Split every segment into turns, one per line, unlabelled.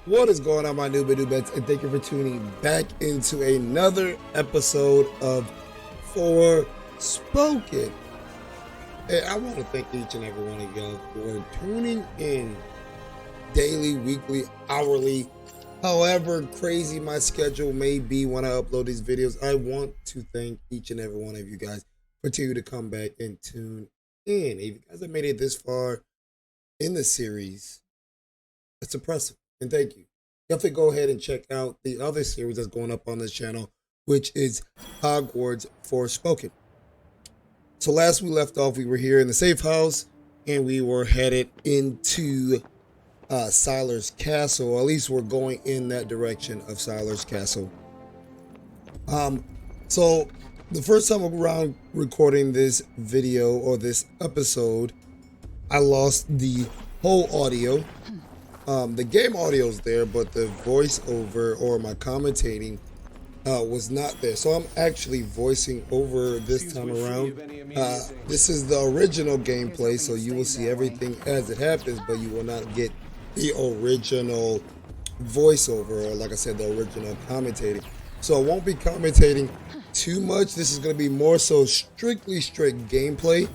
What is going on, my noob, and thank you for tuning back into another episode of Forspoken. And I want to thank each and every one of y'all for tuning in daily, weekly, hourly, however crazy my schedule may be when I upload these videos. I want to thank each and every one of you guys for continuing to come back and tune in. If you guys have made it this far in the series, it's impressive. And thank you. Definitely go ahead and check out the other series that's going up on this channel, which is Hogwarts Forspoken. So last we left off, we were here in the safe house, and we were headed into Silas' castle. Or at least we're going in that direction of Silas' castle. So the first time around recording this video or this episode, I lost the whole audio. The game audio is there, but the voiceover or my commentating was not there. So I'm actually voicing over this time around. This is the original gameplay, so you will see everything as it happens, but you will not get the original voiceover, or like I said, the original commentating. So I won't be commentating too much. This is going to be more so strictly straight gameplay.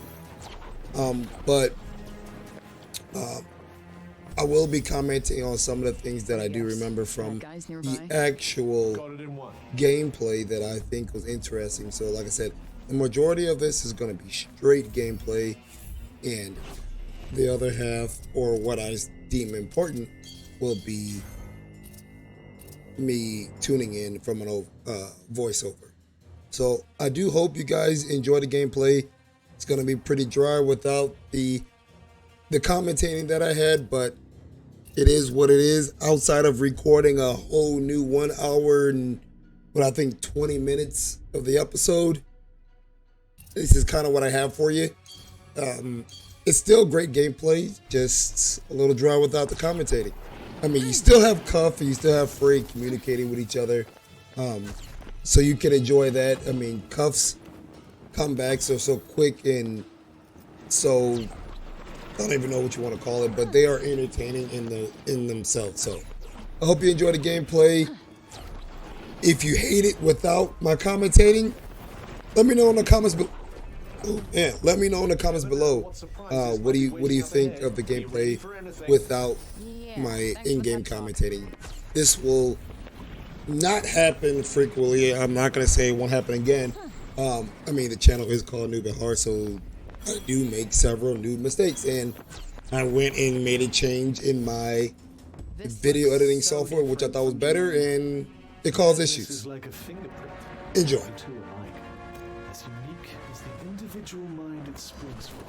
But I will be commenting on some of the things that I do remember from the actual gameplay that I think was interesting. So like I said, the majority of this is going to be straight gameplay, and the other half, or what I deem important, will be me tuning in from an voiceover. So I do hope you guys enjoy the gameplay. It's going to be pretty dry without the commentating that I had, but it is what it is. Outside of recording a whole new 1 hour and what I think 20 minutes of the episode, this is kind of what I have for you. It's still great gameplay, just a little dry without the commentating. I mean, you still have Cuff and you still have Frey communicating with each other, so you can enjoy that. I mean, Cuff's comebacks are so quick and so, I don't even know what you want to call it, but they are entertaining in themselves. So I hope you enjoy the gameplay. If you hate it without my commentating, let me know in the comments below. Yeah, let me know in the comments below. What do you think of the gameplay without my in-game commentating? This will not happen frequently. I'm not gonna say it won't happen again. I mean, the channel is called Noob at Heart, so I do make several new mistakes, and I went and made a change in my video editing software, which I thought was better, and it caused issues. Enjoy.
As unique as the individual mind it springs from.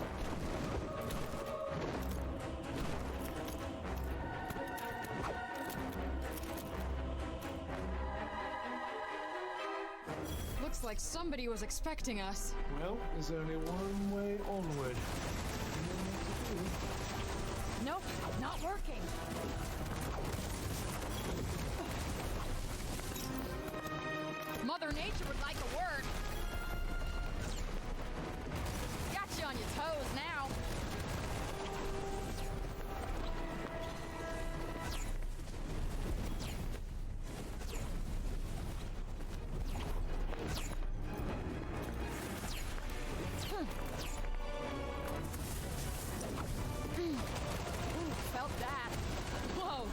Looks like somebody was expecting us.
Well, there's only one way onward.
Nope, not working. Mother Nature would like a word. Got you on your toes now. Felt that. Whoa.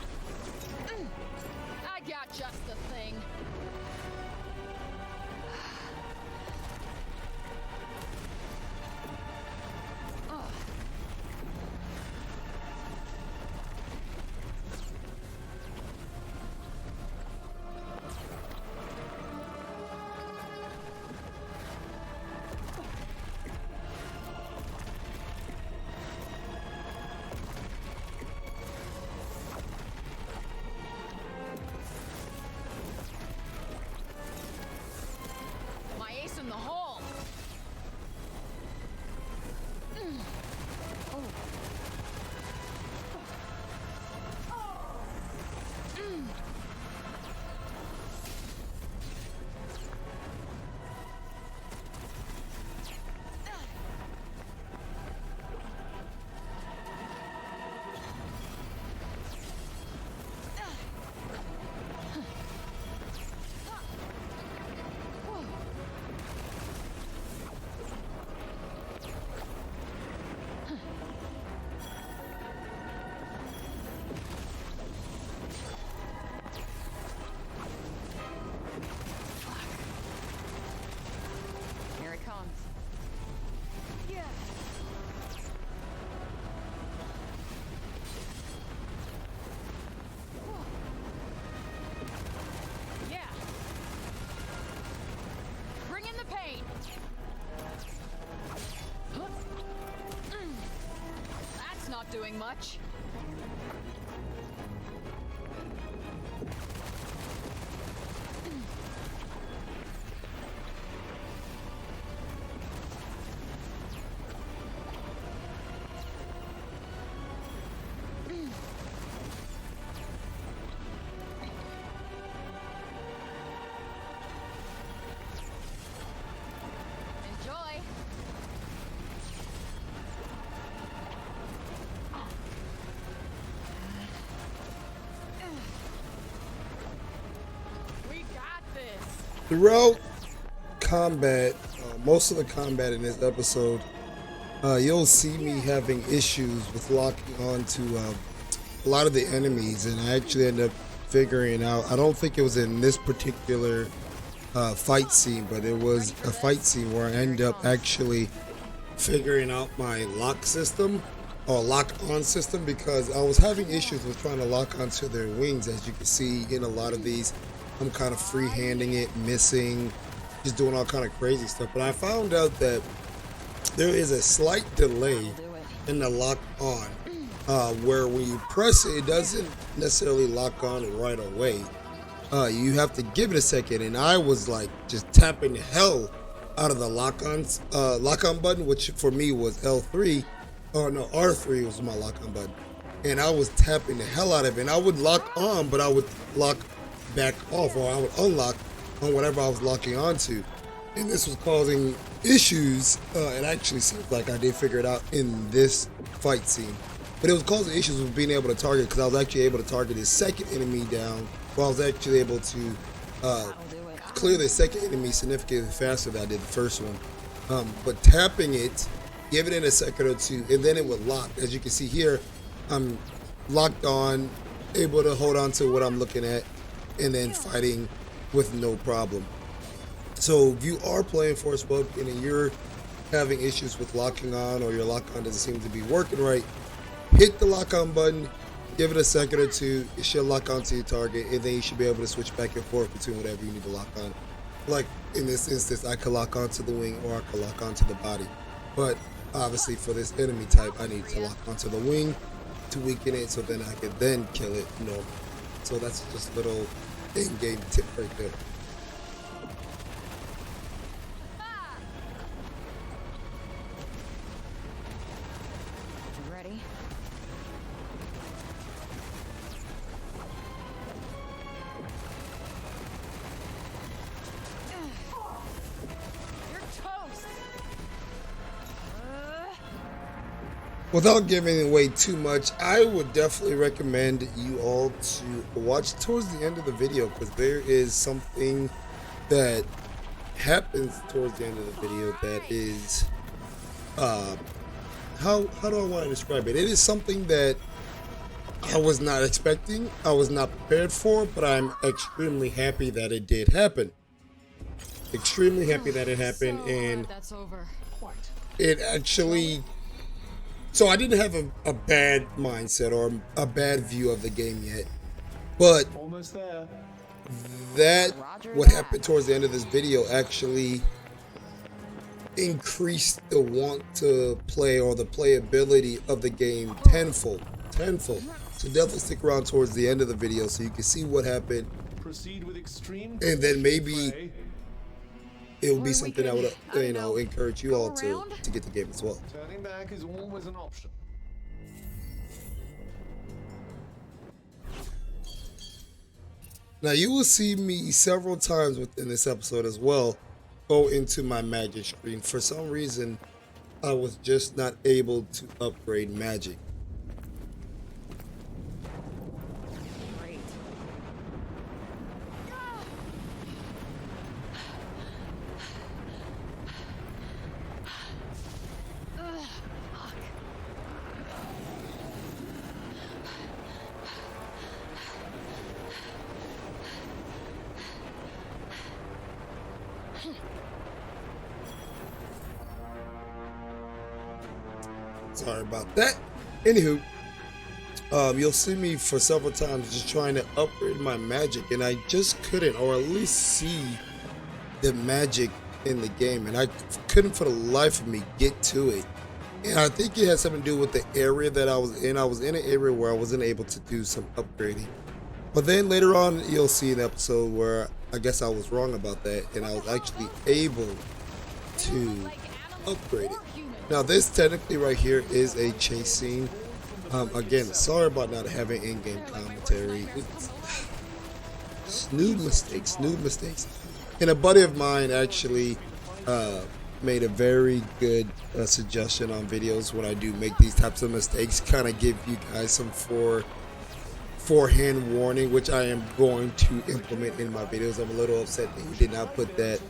I got just the thing. doing much. Enjoy. We got this.
Throughout combat, most of the combat in this episode, you'll see me having issues with locking on to a lot of the enemies, and I actually end up figuring out, I don't think it was in this particular fight scene, but it was a fight scene where I end up actually figuring out my lock system or lock on system, because I was having issues with trying to lock onto their wings. As you can see in a lot of these, I'm kind of freehanding it, missing, just doing all kind of crazy stuff. But I found out that there is a slight delay in the lock on, where when you press it, it doesn't necessarily lock on right away. You have to give it a second, and I was like just tapping the hell out of the lock on button, which for me was L3, or no, R3 was my lock on button, and I was tapping the hell out of it. And I would lock on, but I would lock back off, or I would unlock on whatever I was locking onto, and this was causing issues. It actually seems like I did figure it out in this fight scene, but it was causing issues with being able to target, because I was actually able to target his second enemy down, while I was actually able to clear the second enemy significantly faster than I did the first one. But tapping it, give it in a second or two, and then it would lock. As you can see here, I'm locked on, able to hold on to what I'm looking at, and then fighting with no problem. So if you are playing Forspoken and you're having issues with locking on, or your lock on doesn't seem to be working right, hit the lock on button, give it a second or two, it should lock onto your target, and then you should be able to switch back and forth between whatever you need to lock on. Like in this instance, I could lock onto the wing, or I could lock onto the body. But obviously for this enemy type, I need to lock onto the wing to weaken it, so then I could then kill it normally. So that's just a little in-game tip right there.
You ready? You're toast.
Without giving away too much, I would definitely recommend you all to watch towards the end of the video, because there is something that happens towards the end of the video that is, how do I want to describe it? It is something that I was not expecting, I was not prepared for, but I'm extremely happy that it did happen. Extremely happy that it happened, and
That's over.
it actually... So I didn't have a bad mindset or a bad view of the game yet, but
Almost there.
that what happened towards the end of this video actually increased the want to play, or the playability of the game tenfold. So definitely stick around towards the end of the video so you can see what happened,
Proceed with extreme
and then maybe
play.
it would be something I would encourage you all to
around?
get the game as well.
Turning back is always an option.
Now you will see me several times within this episode as well go into my magic screen. For some reason, I was just not able to upgrade magic.
Great.
Sorry about that. Anywho, you'll see me for several times just trying to upgrade my magic, and I just couldn't, or at least see the magic in the game, and I couldn't for the life of me get to it. And I think it has something to do with the area that I was in. I was in an area where I wasn't able to do some upgrading. But then later on, you'll see an episode where I guess I was wrong about that, and I was actually able to upgrade it. Now, this technically right here is a chase scene. Again, sorry about not having in-game commentary. It's noob mistakes, noob mistakes. And a buddy of mine actually made a very good suggestion on videos when I do make these types of mistakes. Kind of give you guys some forehand warning, which I am going to implement in my videos. I'm a little upset that he did not put that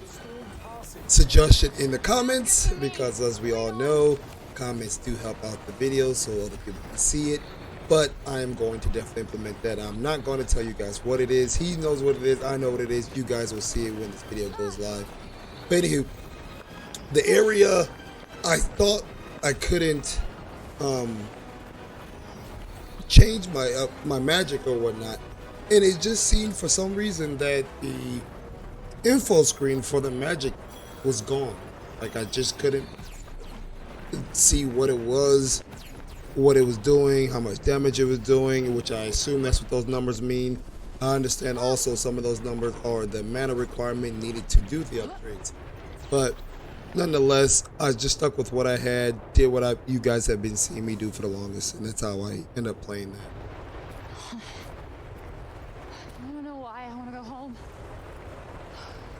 suggestion in the comments because, as we all know, comments do help out the video so other people can see it. But I am going to definitely implement that. I'm not going to tell you guys what it is. He knows what it is. I know what it is. You guys will see it when this video goes live. But anywho, the area I thought I couldn't change my magic or whatnot, and it just seemed for some reason that the info screen for the magic was gone. Like I just couldn't see what it was doing, how much damage it was doing, which I assume that's what those numbers mean. I understand also some of those numbers are the mana requirement needed to do the upgrades. But nonetheless, I just stuck with what I had, did what you guys have been seeing me do for the longest, and that's how I end up playing that.
I don't know why I want to go home.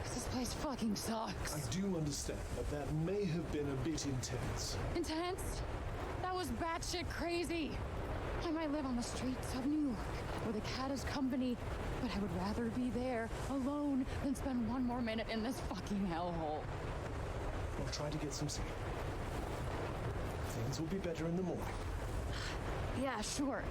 'Cause this place fucking sucks.
I do understand that may have been a bit intense.
Intense? That was batshit crazy. I might live on the streets of New York, where the cat is company, but I would rather be there, alone, than spend one more minute in this fucking hellhole.
I'll try to get some sleep. Things will be better in the morning.
Yeah, sure.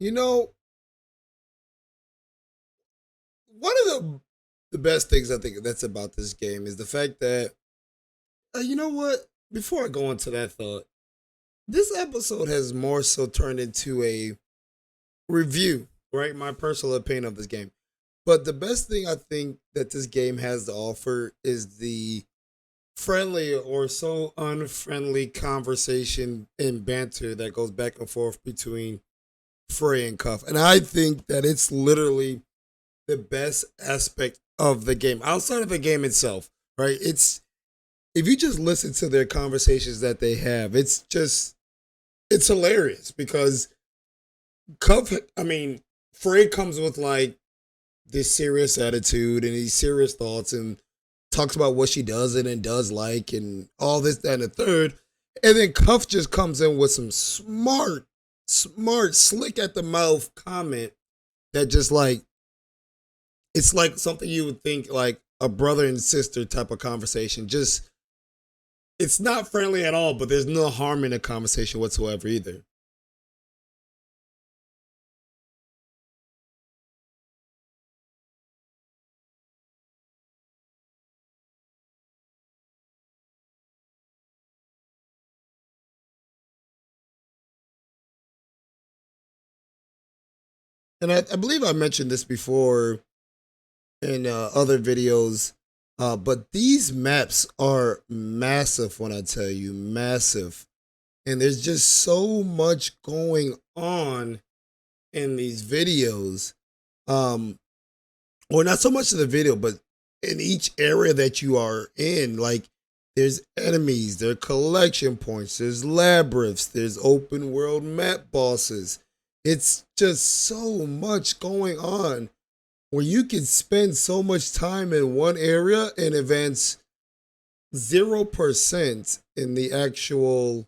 You know, one of the best things I think that's about this game is the fact that you know what? Before I go into that thought, this episode has more so turned into a review, right? My personal opinion of this game. But the best thing I think that this game has to offer is the friendly or so unfriendly conversation and banter that goes back and forth between Frey and Cuff. And I think that it's literally the best aspect of the game outside of the game itself, right? It's if you just listen to their conversations that they have, it's hilarious because Cuff, I mean, Frey comes with like this serious attitude and these serious thoughts and talks about what she doesn't and does like and all this, that, and the third. And then Cuff just comes in with some smart, slick at the mouth comment that just like, it's like something you would think like a brother and sister type of conversation. Just, it's not friendly at all, but there's no harm in the conversation whatsoever either. And I believe I mentioned this before in other videos, but these maps are massive when I tell you, massive. And there's just so much going on in these videos. Um, or not so much of the video, but in each area that you are in, like there's enemies, there are collection points, there's labyrinths, there's open world map bosses. It's just so much going on where you can spend so much time in one area and advance 0% in the actual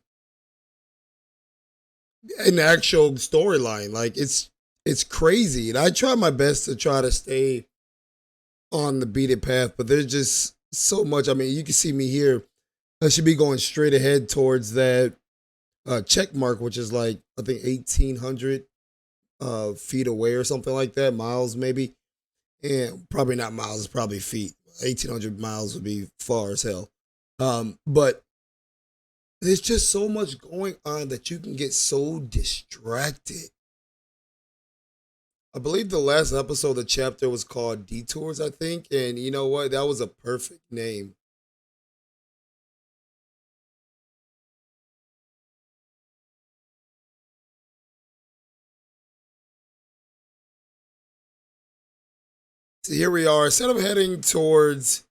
storyline. Like it's crazy. And I try my best to try to stay on the beaten path, but there's just so much. I mean, you can see me here. I should be going straight ahead towards that check mark, which is like I think 1,800 feet away or something like that, miles maybe, and probably not miles, probably feet. 1,800 miles would be far as hell. But there's just so much going on that you can get so distracted. I believe the last episode of the chapter was called Detours, I think. And you know what? That was a perfect name. So here we are. Instead of heading towards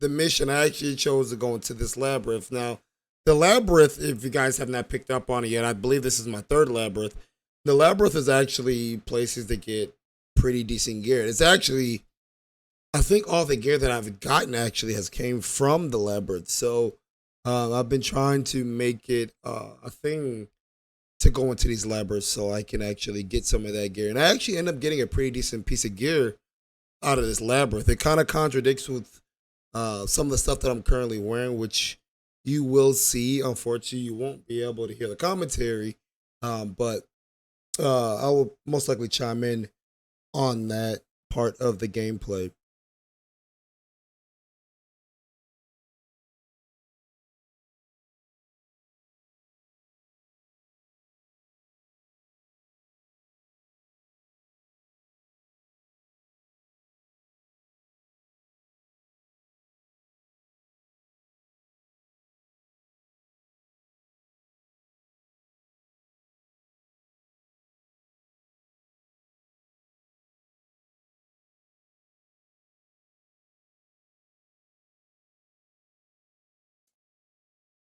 the mission, I actually chose to go into this labyrinth. Now, the labyrinth, if you guys have not picked up on it yet, I believe this is my third labyrinth. The labyrinth is actually places that get pretty decent gear. It's actually, I think all the gear that I've gotten actually has came from the labyrinth. So I've been trying to make it a thing to go into these labyrinths so I can actually get some of that gear. And I actually end up getting a pretty decent piece of gear out of this labyrinth. It kind of contradicts with some of the stuff that I'm currently wearing, which you will see. Unfortunately, you won't be able to hear the commentary, but I will most likely chime in on that part of the gameplay.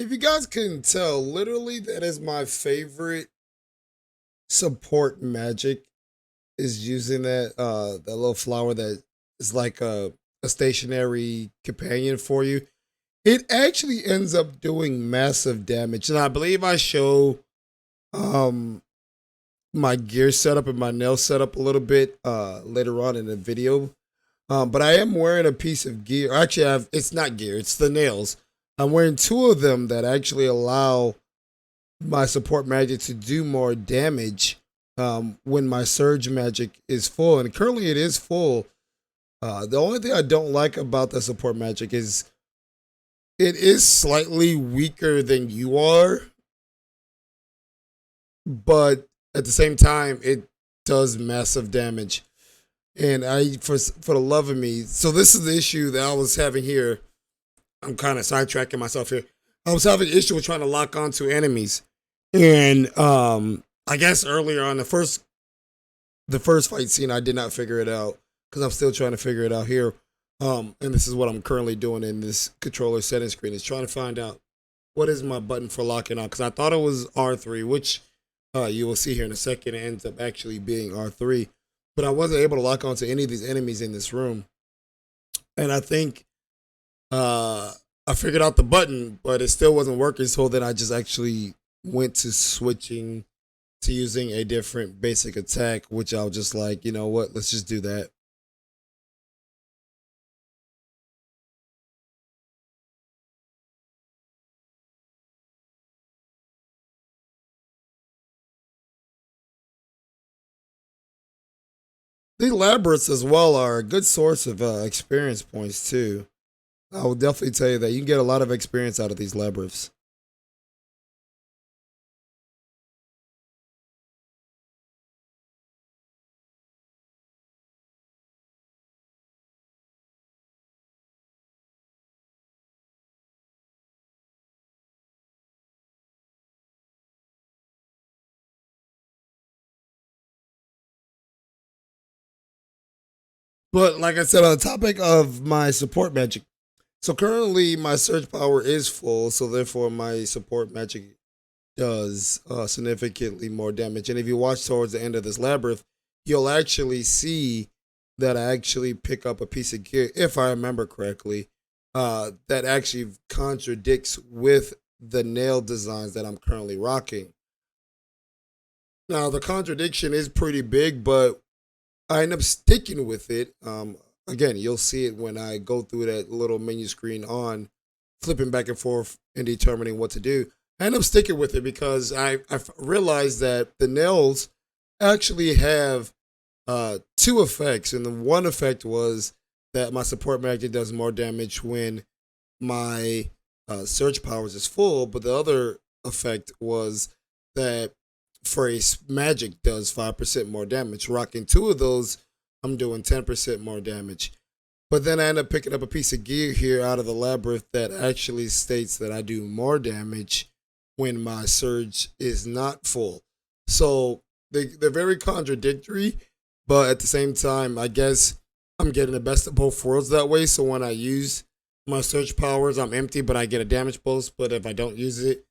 If you guys couldn't tell, literally that is my favorite support magic, is using that little flower that is like a stationary companion for you. It actually ends up doing massive damage. And I believe I show um my gear setup and my nail setup a little bit later on in the video. But I am wearing a piece of gear. Actually, it's not gear, it's the nails. I'm wearing two of them that actually allow my support magic to do more damage when my surge magic is full, and currently it is full. The only thing I don't like about the support magic is it is slightly weaker than you are, but at the same time, it does massive damage. And for the love of me, so this is the issue that I was having here. I'm kind of sidetracking myself here. I was having an issue with trying to lock onto enemies, and I guess earlier on the first fight scene, I did not figure it out because I'm still trying to figure it out here. And this is what I'm currently doing in this controller setting screen, is trying to find out what is my button for locking on, because I thought it was R3, which you will see here in a second. It ends up actually being R3, but I wasn't able to lock onto any of these enemies in this room. And I think I figured out the button, but it still wasn't working. So then I just actually went to switching to using a different basic attack, which I was just like, you know what, let's just do that. The labyrinths as well are a good source of experience points too. I will definitely tell you that you can get a lot of experience out of these labyrinths. But like I said, on the topic of my support magic, so currently my surge power is full, so therefore my support magic does significantly more damage. And if you watch towards the end of this labyrinth, you'll actually see that I actually pick up a piece of gear, if I remember correctly, that actually contradicts with the nail designs that I'm currently rocking. Now, the contradiction is pretty big, but I end up sticking with it. Again, you'll see it when I go through that little menu screen on flipping back and forth and determining what to do. I end up sticking with it because I've realized that the nails actually have two effects. And the one effect was that my support magic does more damage when my surge powers is full. But the other effect was that phrase magic does 5% more damage. Rocking two of those, I'm doing 10% more damage. But then I end up picking up a piece of gear here out of the labyrinth that actually states that I do more damage when my surge is not full. So they're very contradictory, but at the same time, I guess I'm getting the best of both worlds that way. So when I use my surge powers, I'm empty, but I get a damage boost. But if I don't use it,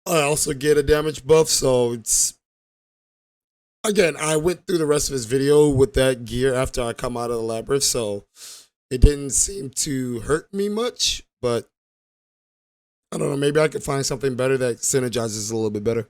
I also get a damage buff. So it's, again, I went through the rest of this video with that gear after I come out of the labyrinth, so it didn't seem to hurt me much, but I don't know, maybe I could find something better that synergizes a little bit better.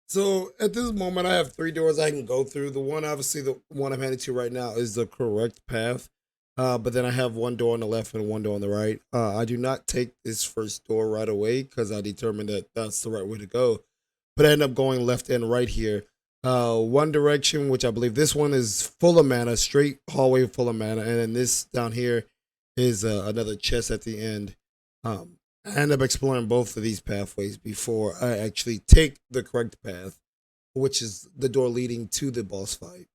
So at this moment, I have three doors I can go through. The one, obviously, the one I'm heading to right now is the correct path. But then I have one door on the left and one door on the right. I do not take this first door right away because I determined that that's the right way to go. But I end up going left and right here. One Direction, which I believe this one is full of mana, straight hallway full of mana, and then this down here is another chest at the end. I end up exploring both of these pathways before I actually take the correct path, which is the door leading to the boss fight.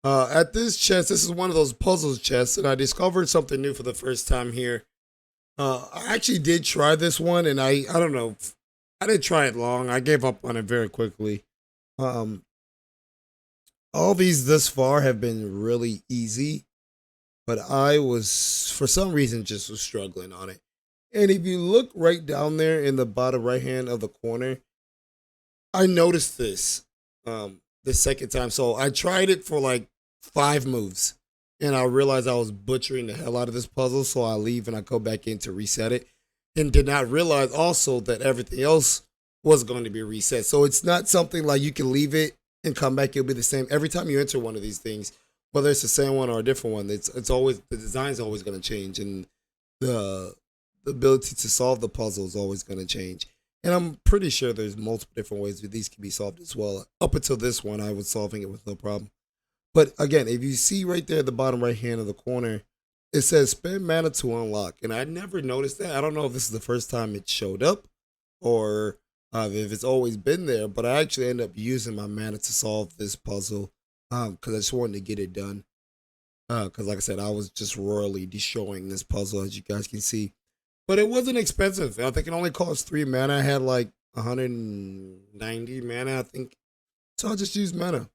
At this chest, this is one of those puzzles chests, and I discovered something new for the first time here. I actually did try this one, and I don't know, I didn't try it long. I gave up on it very quickly. Um, all these thus far have been really easy, but I was for some reason just was struggling on it. And if you look right down there in the bottom right hand of the corner, I noticed this the second time. So I tried it for like 5 moves, and I realized I was butchering the hell out of this puzzle. So I leave and I go back in to reset it, and did not realize also that everything else was going to be reset. So it's not something like you can leave it and come back. It'll be the same every time you enter one of these things, whether it's the same one or a different one. It's always the design's always going to change, and the the ability to solve the puzzle is always going to change. And I'm pretty sure there's multiple different ways that these can be solved as well. Up until this one, I was solving it with no problem. But again, if you see right there at the bottom right hand of the corner, it says spend mana to unlock. And I never noticed that. I don't know if this is the first time it showed up or if it's always been there, but I actually end up using my mana to solve this puzzle because I just wanted to get it done. Because like I said, I was just royally destroying this puzzle, as you guys can see. But it wasn't expensive. I think it only cost 3 mana. I had like 190 mana, I think. So I just used mana.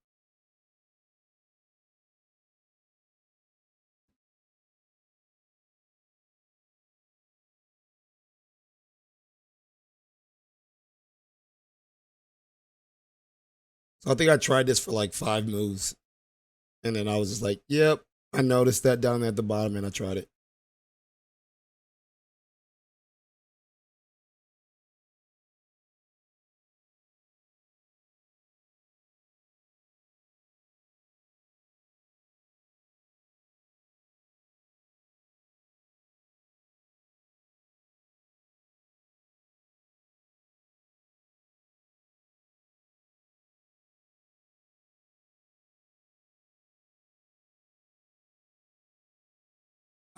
So I think I tried this for like 5 moves. And then I was just like, yep, I noticed that down there at the bottom and I tried it.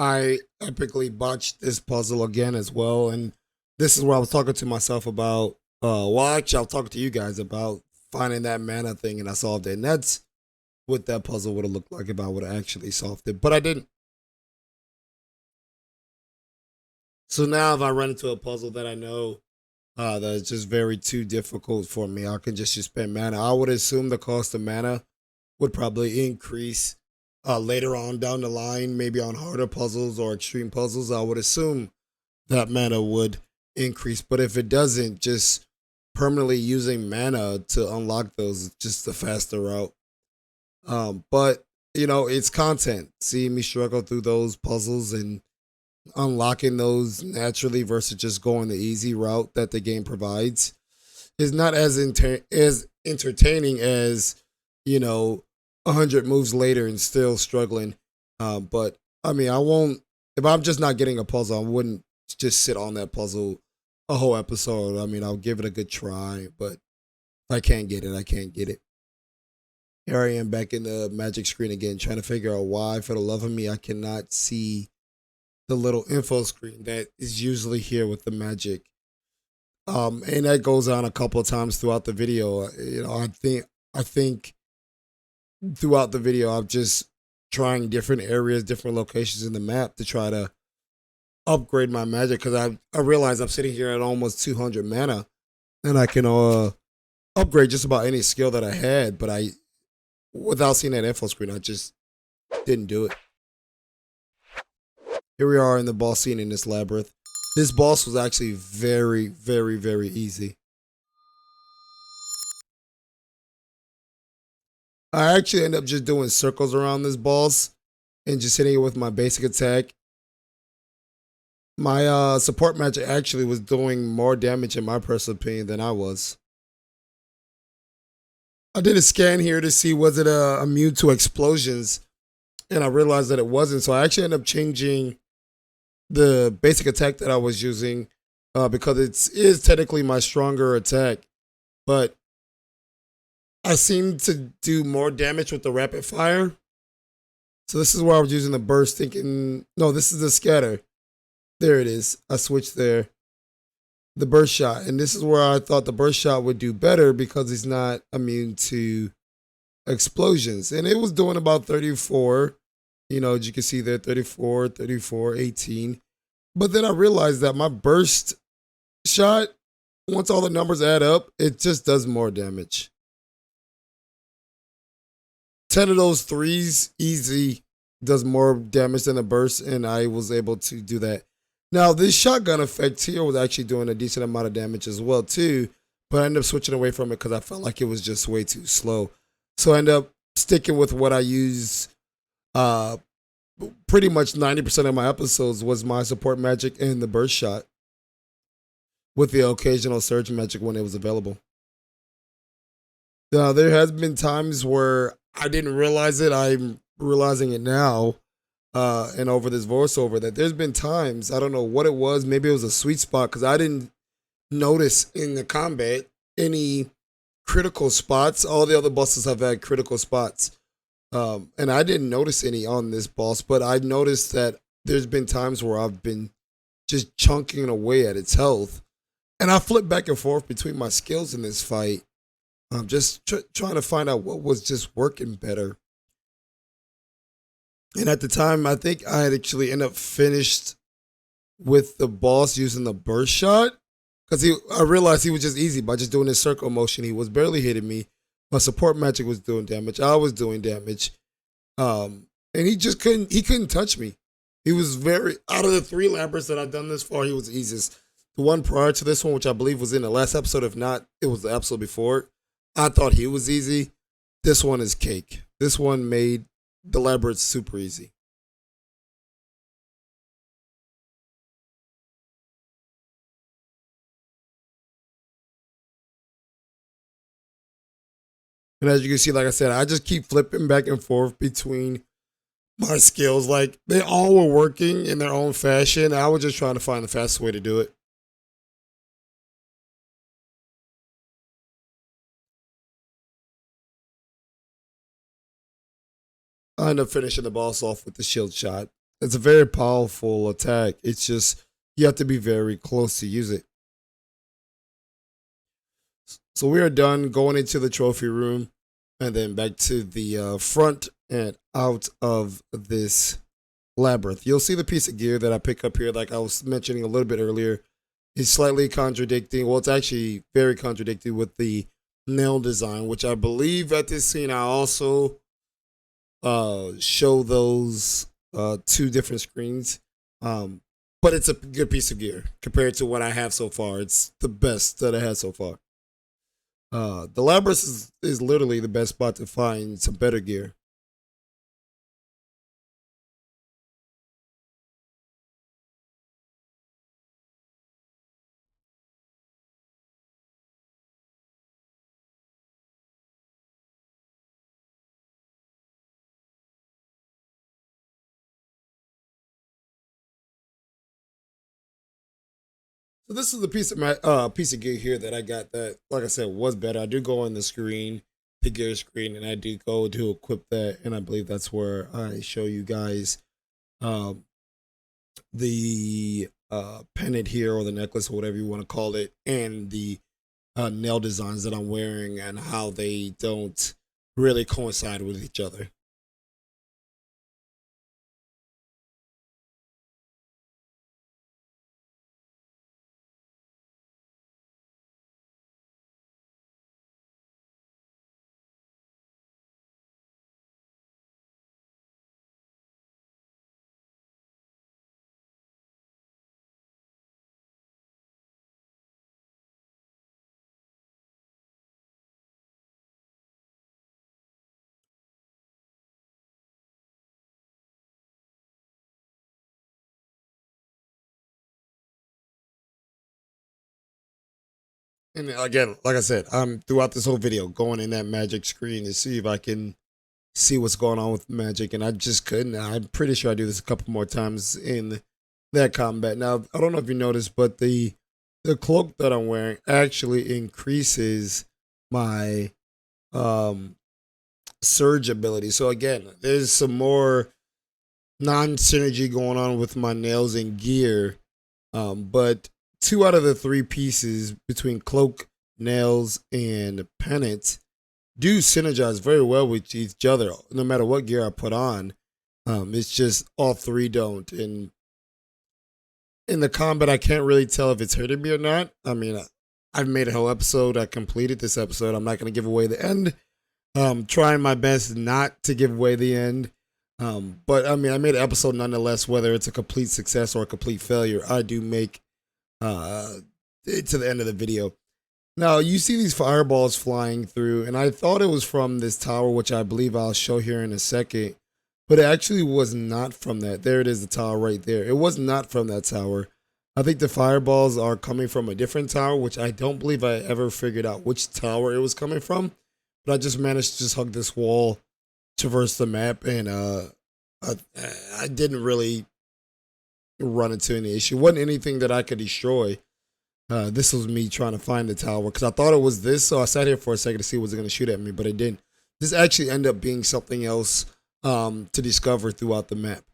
I epically botched this puzzle again as well. And this is where I was talking to myself about, well, actually, I was talking to you guys about finding that mana thing and I solved it. And that's what that puzzle would have looked like if I would have actually solved it. But I didn't. So now if I run into a puzzle that I know that's just very too difficult for me, I can just spend mana. I would assume the cost of mana would probably increase later on down the line, maybe on harder puzzles or extreme puzzles. I would assume that mana would increase. But if it doesn't, just permanently using mana to unlock those is just the faster route. But you know, it's content. Seeing me struggle through those puzzles and unlocking those naturally versus just going the easy route that the game provides is not as entertaining as, you know, 100 moves later and still struggling. But I mean, I won't, if I'm just not getting a puzzle, I wouldn't just sit on that puzzle a whole episode. I mean, I'll give it a good try, but if I can't get it, I can't get it. Here I am back in the magic screen again, trying to figure out why, for the love of me, I cannot see the little info screen that is usually here with the magic. And that goes on a couple of times throughout the video. You know, I think throughout the video, I'm just trying different areas, different locations in the map to try to upgrade my magic because I realize I'm sitting here at almost 200 mana and I can upgrade just about any skill that I had, but without seeing that info screen, I just didn't do it. Here we are in the boss scene in this labyrinth. This boss was actually very, very, very easy. I actually end up just doing circles around this boss and just hitting it with my basic attack. My support magic actually was doing more damage in my personal opinion than I was. I did a scan here to see was it immune to explosions, and I realized that it wasn't. So I actually ended up changing the basic attack that I was using because it is technically my stronger attack, but I seem to do more damage with the rapid fire. So this is where I was using the burst, thinking, no, this is the scatter. There it is. I switched there. The burst shot. And this is where I thought the burst shot would do better because he's not immune to explosions. And it was doing about 34. You know, as you can see there, 34, 34, 18. But then I realized that my burst shot, once all the numbers add up, it just does more damage. 10 of those threes, easy, does more damage than the burst, and I was able to do that. Now, this shotgun effect here was actually doing a decent amount of damage as well, too, but I ended up switching away from it because I felt like it was just way too slow. So I ended up sticking with what I use pretty much 90% of my episodes was my support magic and the burst shot, with the occasional surge magic when it was available. Now, there has been times where I didn't realize it. I'm realizing it now, and over this voiceover, that there's been times, I don't know what it was, maybe it was a sweet spot, because I didn't notice in the combat any critical spots. All the other bosses have had critical spots, and I didn't notice any on this boss, but I noticed that there's been times where I've been just chunking away at its health, and I flip back and forth between my skills in this fight. I'm just trying to find out what was just working better. And at the time, I think I had actually ended up finished with the boss using the burst shot. Because I realized he was just easy by just doing his circle motion. He was barely hitting me. My support magic was doing damage. I was doing damage. And he just couldn't touch me. He was out of the 3 labyrinths that I've done this far, he was the easiest. The one prior to this one, which I believe was in the last episode, if not, it was the episode before it. I thought he was easy. This one is cake. This one made the labyrinth super easy. And as you can see, like I said, I just keep flipping back and forth between my skills. Like, they all were working in their own fashion. I was just trying to find the fastest way to do it. I end up finishing the boss off with the shield shot. It's a very powerful attack. It's just, you have to be very close to use it. So we are done going into the trophy room and then back to the front and out of this labyrinth. You'll see the piece of gear that I pick up here, like I was mentioning a little bit earlier, is slightly contradicting. Well, it's actually very contradicting with the nail design, which I believe at this scene I also show those 2 different screens. But it's a good piece of gear compared to what I have so far. It's the best that I had so far. The labyrinth is literally the best spot to find some better gear. So this is the piece of gear here that I got that, like I said, was better. I do go on the screen, the gear screen, and I do go to equip that, and I believe that's where I show you guys the pendant here, or the necklace, or whatever you want to call it, and the nail designs that I'm wearing and how they don't really coincide with each other. And again, like I said, I'm throughout this whole video going in that magic screen to see if I can see what's going on with magic, and I just couldn't. I'm pretty sure I do this a couple more times in that combat. Now, I don't know if you noticed, but the cloak that I'm wearing actually increases my um surge ability. So again, there's some more non-synergy going on with my nails and gear. But two out of the three pieces between cloak, nails, and pennant do synergize very well with each other, no matter what gear I put on. It's just all three don't. And in the combat, I can't really tell if it's hurting me or not. I mean, I've made a whole episode. I completed this episode. I'm not going to give away the end. Trying my best not to give away the end. But I mean, I made an episode nonetheless, whether it's a complete success or a complete failure. I do make it to the end of the video. Now, you see these fireballs flying through, and I thought it was from this tower, which I believe I'll show here in a second. But it actually was not from that. There it is, the tower right there. It was not from that tower. I think the fireballs are coming from a different tower, which I don't believe I ever figured out which tower it was coming from. But I just managed to just hug this wall, traverse the map, and I didn't really run into any issue. It wasn't anything that I could destroy. This was me trying to find the tower because I thought it was this, so I sat here for a second to see was it going to shoot at me, but it didn't. This actually ended up being something else to discover throughout the map.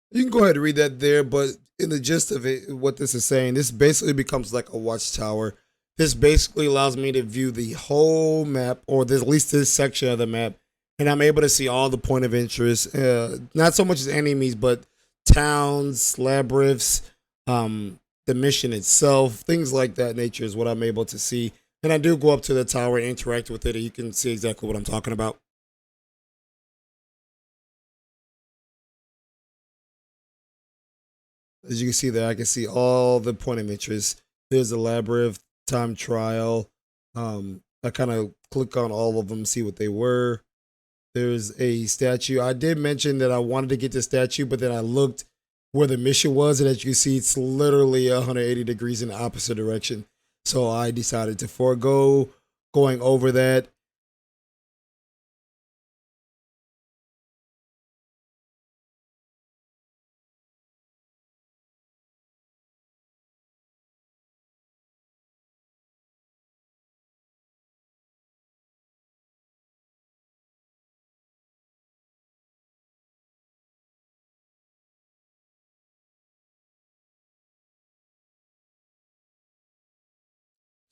You can go ahead and read that there, but in the gist of it, what this is saying, this basically becomes like a watchtower. This basically allows me to view the whole map, or at least this section of the map, and I'm able to see all the point of interest. Not so much as enemies, but towns, labyrinths, the mission itself, things like that nature is what I'm able to see. And I do go up to the tower and interact with it, and you can see exactly what I'm talking about. As you can see there, I can see all the point of interest. There's a labyrinth, time trial. I kind of click on all of them, see what they were. There's a statue. I did mention that I wanted to get the statue, but then I looked where the mission was, and as you can see, it's literally 180 degrees in the opposite direction. So I decided to forego going over that.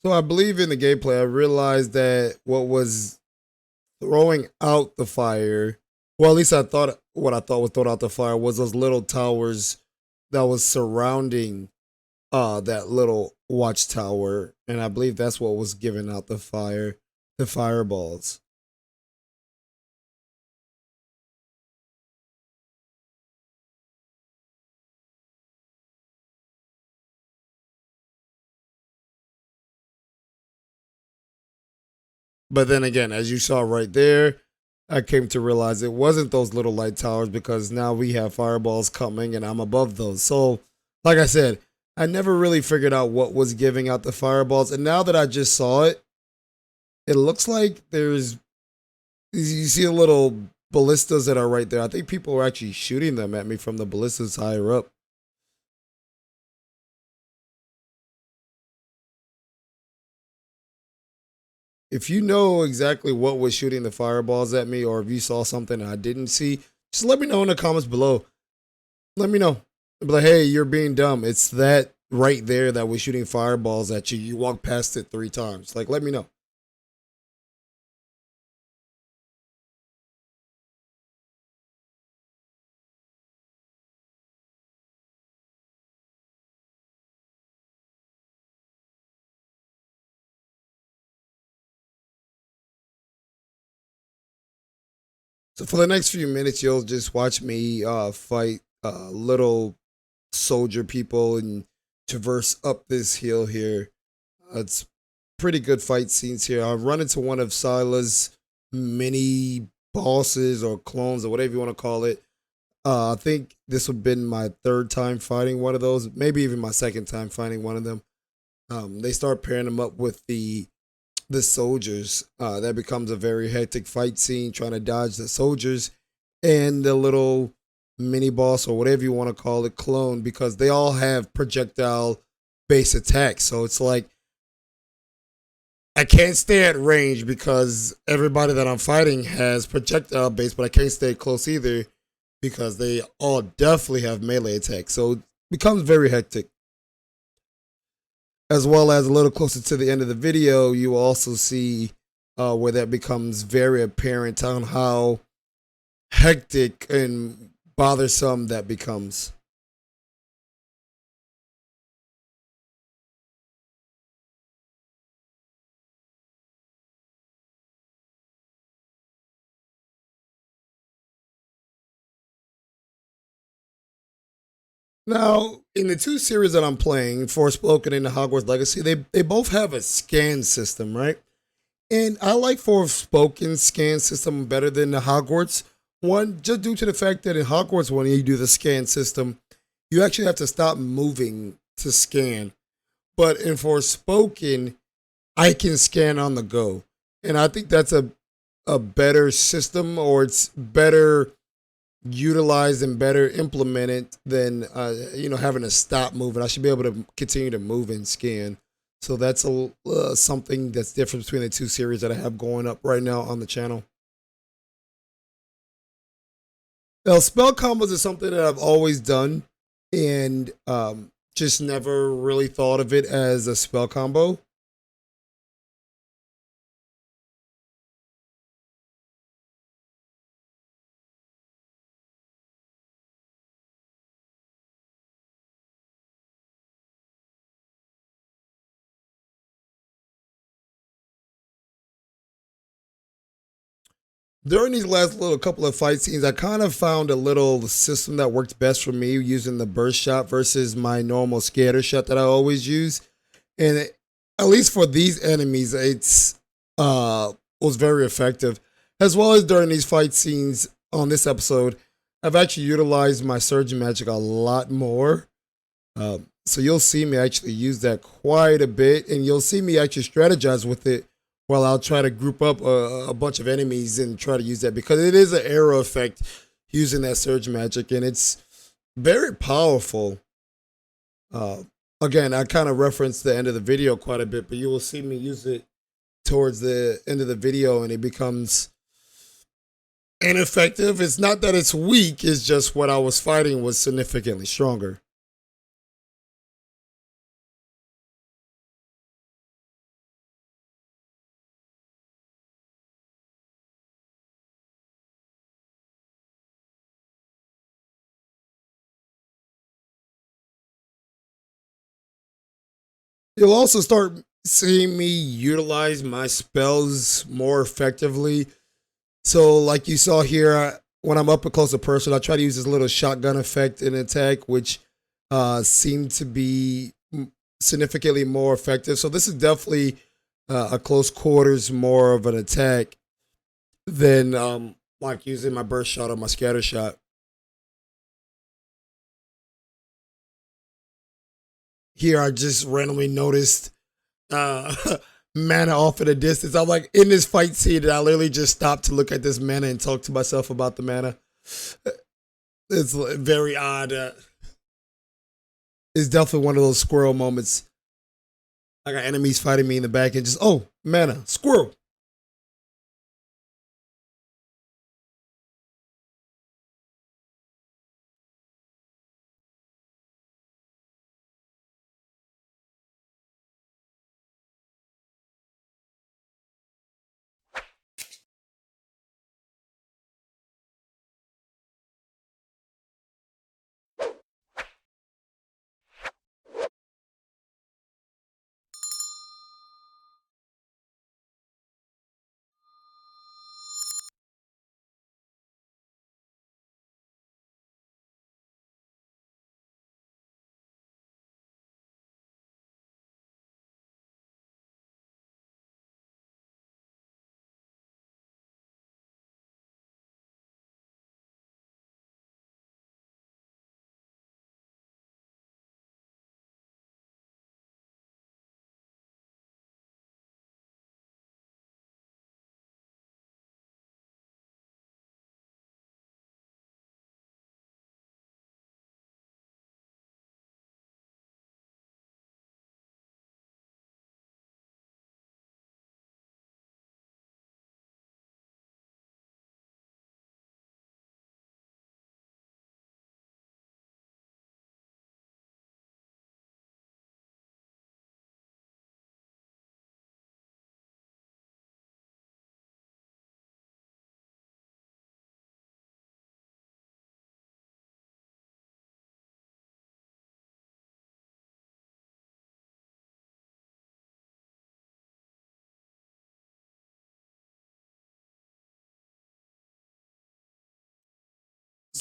So I believe in the gameplay, I realized that what was throwing out the fire, well, at least I thought what I thought was throwing out the fire was those little towers that was surrounding that little watchtower, and I believe that's what was giving out the fire, the fireballs. But then again, as you saw right there, I came to realize it wasn't those little light towers because now we have fireballs coming and I'm above those. So, like I said, I never really figured out what was giving out the fireballs. And now that I just saw it, it looks like you see a little ballistas that are right there. I think people were actually shooting them at me from the ballistas higher up. If you know exactly what was shooting the fireballs at me, or if you saw something I didn't see, just let me know in the comments below. Let me know. Be like, hey, you're being dumb. It's that right there that was shooting fireballs at you. You walked past it 3 times. Like, let me know. So for the next few minutes, you'll just watch me fight little soldier people and traverse up this hill here. It's pretty good fight scenes here. I've run into one of Silas' mini bosses or clones or whatever you want to call it. I think this would have been my third time fighting one of those, maybe even my second time fighting one of them. They start pairing them up with the soldiers. That becomes a very hectic fight scene, trying to dodge the soldiers and the little mini boss or whatever you want to call it clone, because they all have projectile base attacks. So it's like I can't stay at range because everybody that I'm fighting has projectile base, but I can't stay close either because they all definitely have melee attacks. So it becomes very hectic. As well as a little closer to the end of the video, you will also see where that becomes very apparent on how hectic and bothersome that becomes. Now, in the two series that I'm playing, Forspoken and the Hogwarts Legacy, they both have a scan system, right? And I like Forspoken's scan system better than the Hogwarts one, just due to the fact that in Hogwarts, when you do the scan system, you actually have to stop moving to scan. But in Forspoken, I can scan on the go. And I think that's a better system, or it's better utilized and better implemented than having to stop moving. I should be able to continue to move and scan. So that's something that's different between the two series that I have going up right now on the channel. Now, spell combos is something that I've always done, and just never really thought of it as a spell combo. During these last little couple of fight scenes, I kind of found a little system that worked best for me using the burst shot versus my normal scatter shot that I always use. And at least for these enemies, it's was very effective. As well as during these fight scenes on this episode, I've actually utilized my surge magic a lot more. So you'll see me actually use that quite a bit, and you'll see me actually strategize with it while I'll try to group up a bunch of enemies and try to use that, because it is an arrow effect using that surge magic, and it's very powerful. Again, I kind of referenced the end of the video quite a bit, but you will see me use it towards the end of the video, and it becomes ineffective. It's not that it's weak, it's just what I was fighting was significantly stronger. You'll also start seeing me utilize my spells more effectively. So, like you saw here, when I'm up a closer person, I try to use this little shotgun effect in attack, which seemed to be significantly more effective. So, this is definitely a close quarters more of an attack than like using my burst shot or my scatter shot. Here, I just randomly noticed uh, mana off in the distance. I'm like in this fight scene, and I literally just stopped to look at this mana and talk to myself about the mana. It's very odd. It's definitely one of those squirrel moments. I got enemies fighting me in the back, and just, oh, mana, squirrel.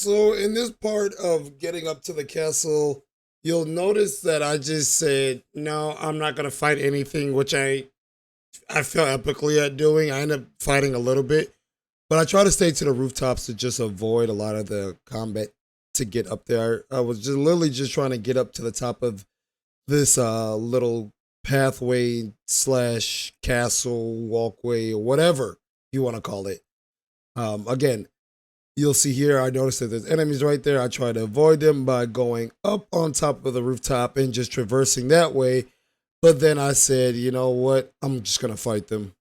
So in this part of getting up to the castle, you'll notice that I just said, no, I'm not going to fight anything, which I feel epically at doing. I end up fighting a little bit, but I try to stay to the rooftops to just avoid a lot of the combat to get up there. I was just literally just trying to get up to the top of this little pathway slash castle walkway or whatever you want to call it. Again, you'll see here, I noticed that there's enemies right there. I try to avoid them by going up on top of the rooftop and just traversing that way. But then I said, you know what? I'm just going to fight them.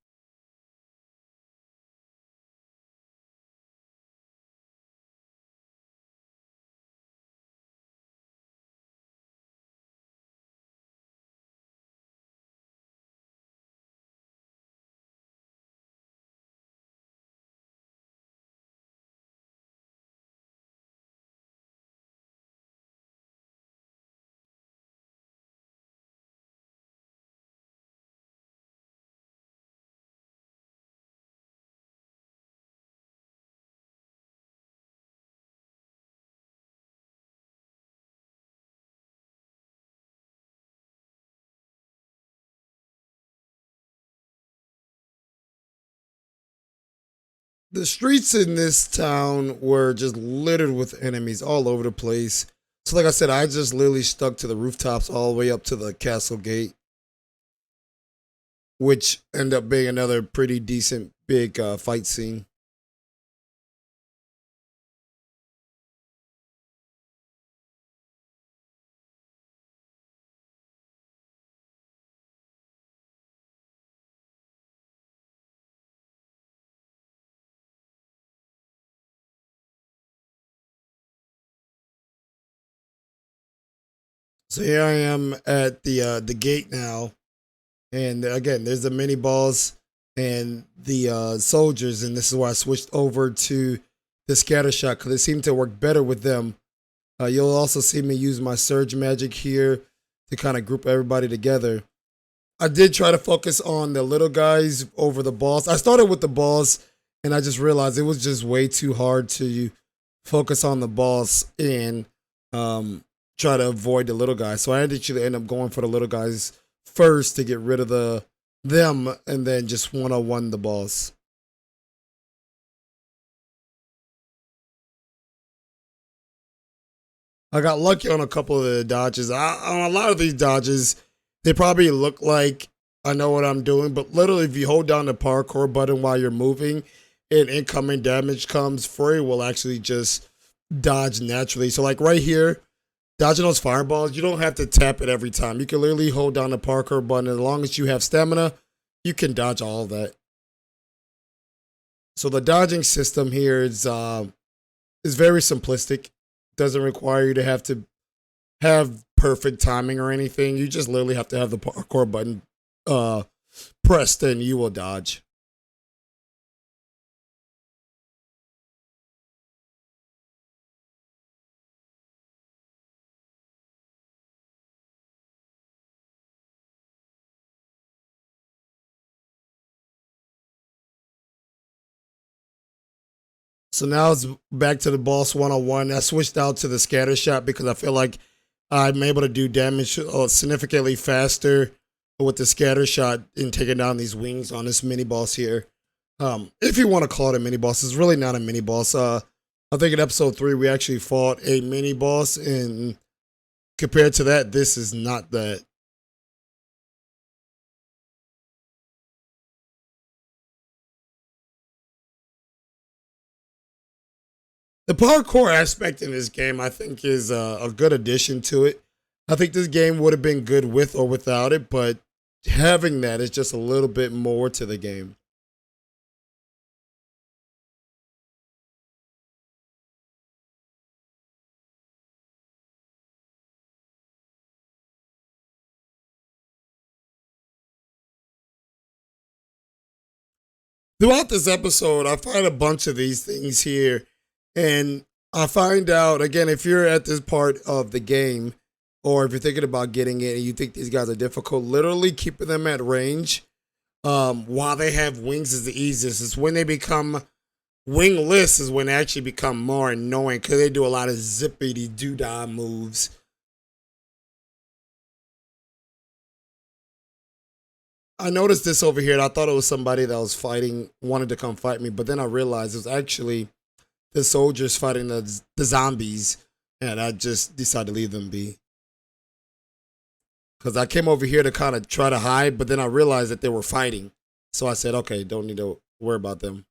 The streets in this town were just littered with enemies all over the place. So, like I said, I just literally stuck to the rooftops all the way up to the castle gate, which ended up being another pretty decent big fight scene. So here I am at the gate now, and again, there's the mini balls and the soldiers, and this is why I switched over to the scatter shot because it seemed to work better with them. You'll also see me use my surge magic here to kind of group everybody together. I did try to focus on the little guys over the boss. I started with the boss, and I just realized it was just way too hard to focus on the boss and try to avoid the little guys. So I actually end up going for the little guys first to get rid of them, and then just 101 the boss. I got lucky on a couple of the dodges. On a lot of these dodges, they probably look like I know what I'm doing, but literally, if you hold down the parkour button while you're moving and incoming damage comes, Frey will actually just dodge naturally. So, like right here, dodging those fireballs, you don't have to tap it every time. You can literally hold down the parkour button. As long as you have stamina, you can dodge all of that. So the dodging system here is very simplistic. Doesn't require you to have perfect timing or anything. You just literally have to have the parkour button pressed and you will dodge. So now it's back to the boss 101. I switched out to the scatter shot because I feel like I'm able to do damage significantly faster with the scatter shot in taking down these wings on this mini boss here. If you want to call it a mini boss, it's really not a mini boss. I think in episode 3 we actually fought a mini boss, and compared to that, this is not that. The parkour aspect in this game, I think, is a good addition to it. I think this game would have been good with or without it, but having that is just a little bit more to the game. Throughout this episode, I find a bunch of these things here, and I find out, again, if you're at this part of the game, or if you're thinking about getting it and you think these guys are difficult, literally keeping them at range while they have wings is the easiest. It's when they become Wingless is when they actually become more annoying because they do a lot of zippity doo-dah moves. I noticed this over here and I thought it was somebody that was fighting, wanted to come fight me, but then I realized it was actually the soldiers fighting the zombies, and I just decided to leave them be. Because I came over here to kind of try to hide, but then I realized that they were fighting. So I said, okay, don't need to worry about them.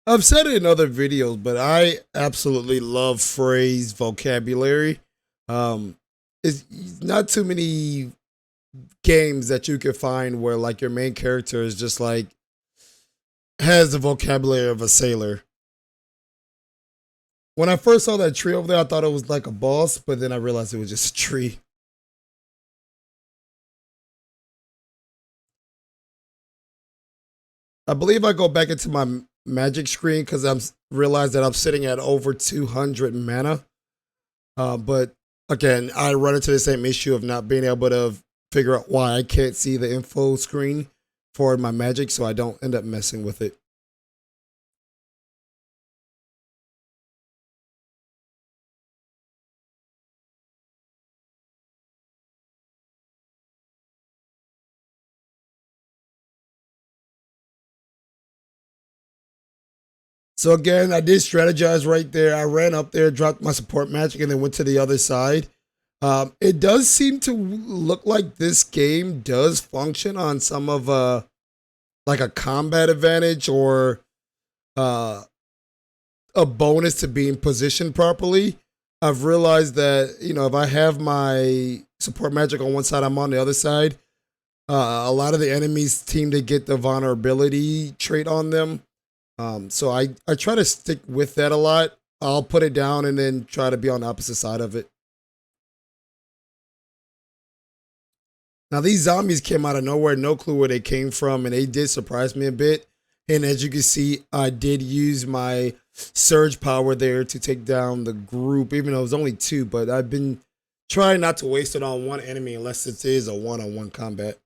I've said it in other videos, but I absolutely love phrase vocabulary. It's not too many games that you can find where like your main character is just like has the vocabulary of a sailor. When I first saw that tree over there, I thought it was like a boss, but then I realized it was just a tree. I believe I go back into my magic screen because I'm realized that I'm sitting at over 200 mana. But again, I run into the same issue of not being able to figure out why I can't see the info screen for my magic, so I don't end up messing with it. So again, I did strategize right there. I ran up there, dropped my support magic, and then went to the other side. It does seem to look like this game does function on some of like a combat advantage or uh, a bonus to being positioned properly. I've realized that if I have my support magic on one side, I'm on the other side. A lot of the enemies seem to get the vulnerability trait on them. So I try to stick with that a lot. I'll put it down and then try to be on the opposite side of it. Now these zombies came out of nowhere, no clue where they came from, and they did surprise me a bit. And as you can see, I did use my surge power there to take down the group, even though it was only two, but I've been trying not to waste it on one enemy unless it is a one-on-one combat.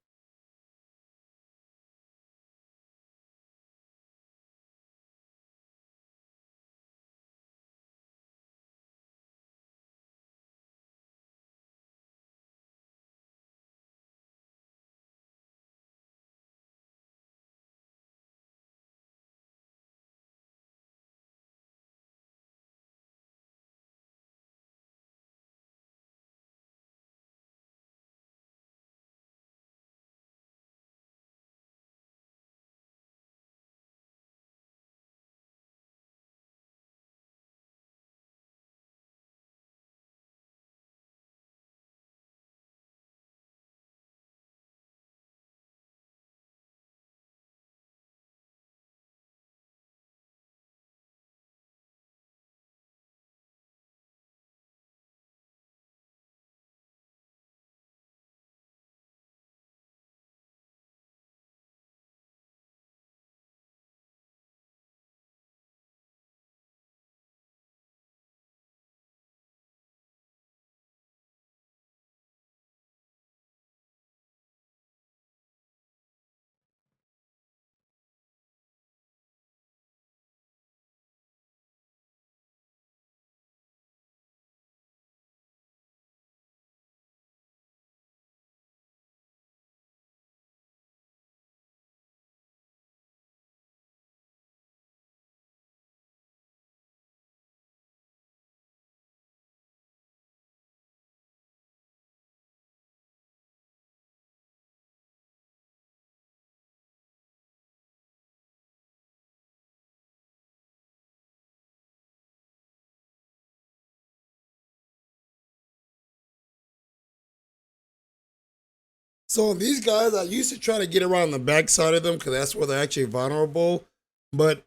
So on these guys, I used to try to get around the backside of them because that's where they're actually vulnerable. But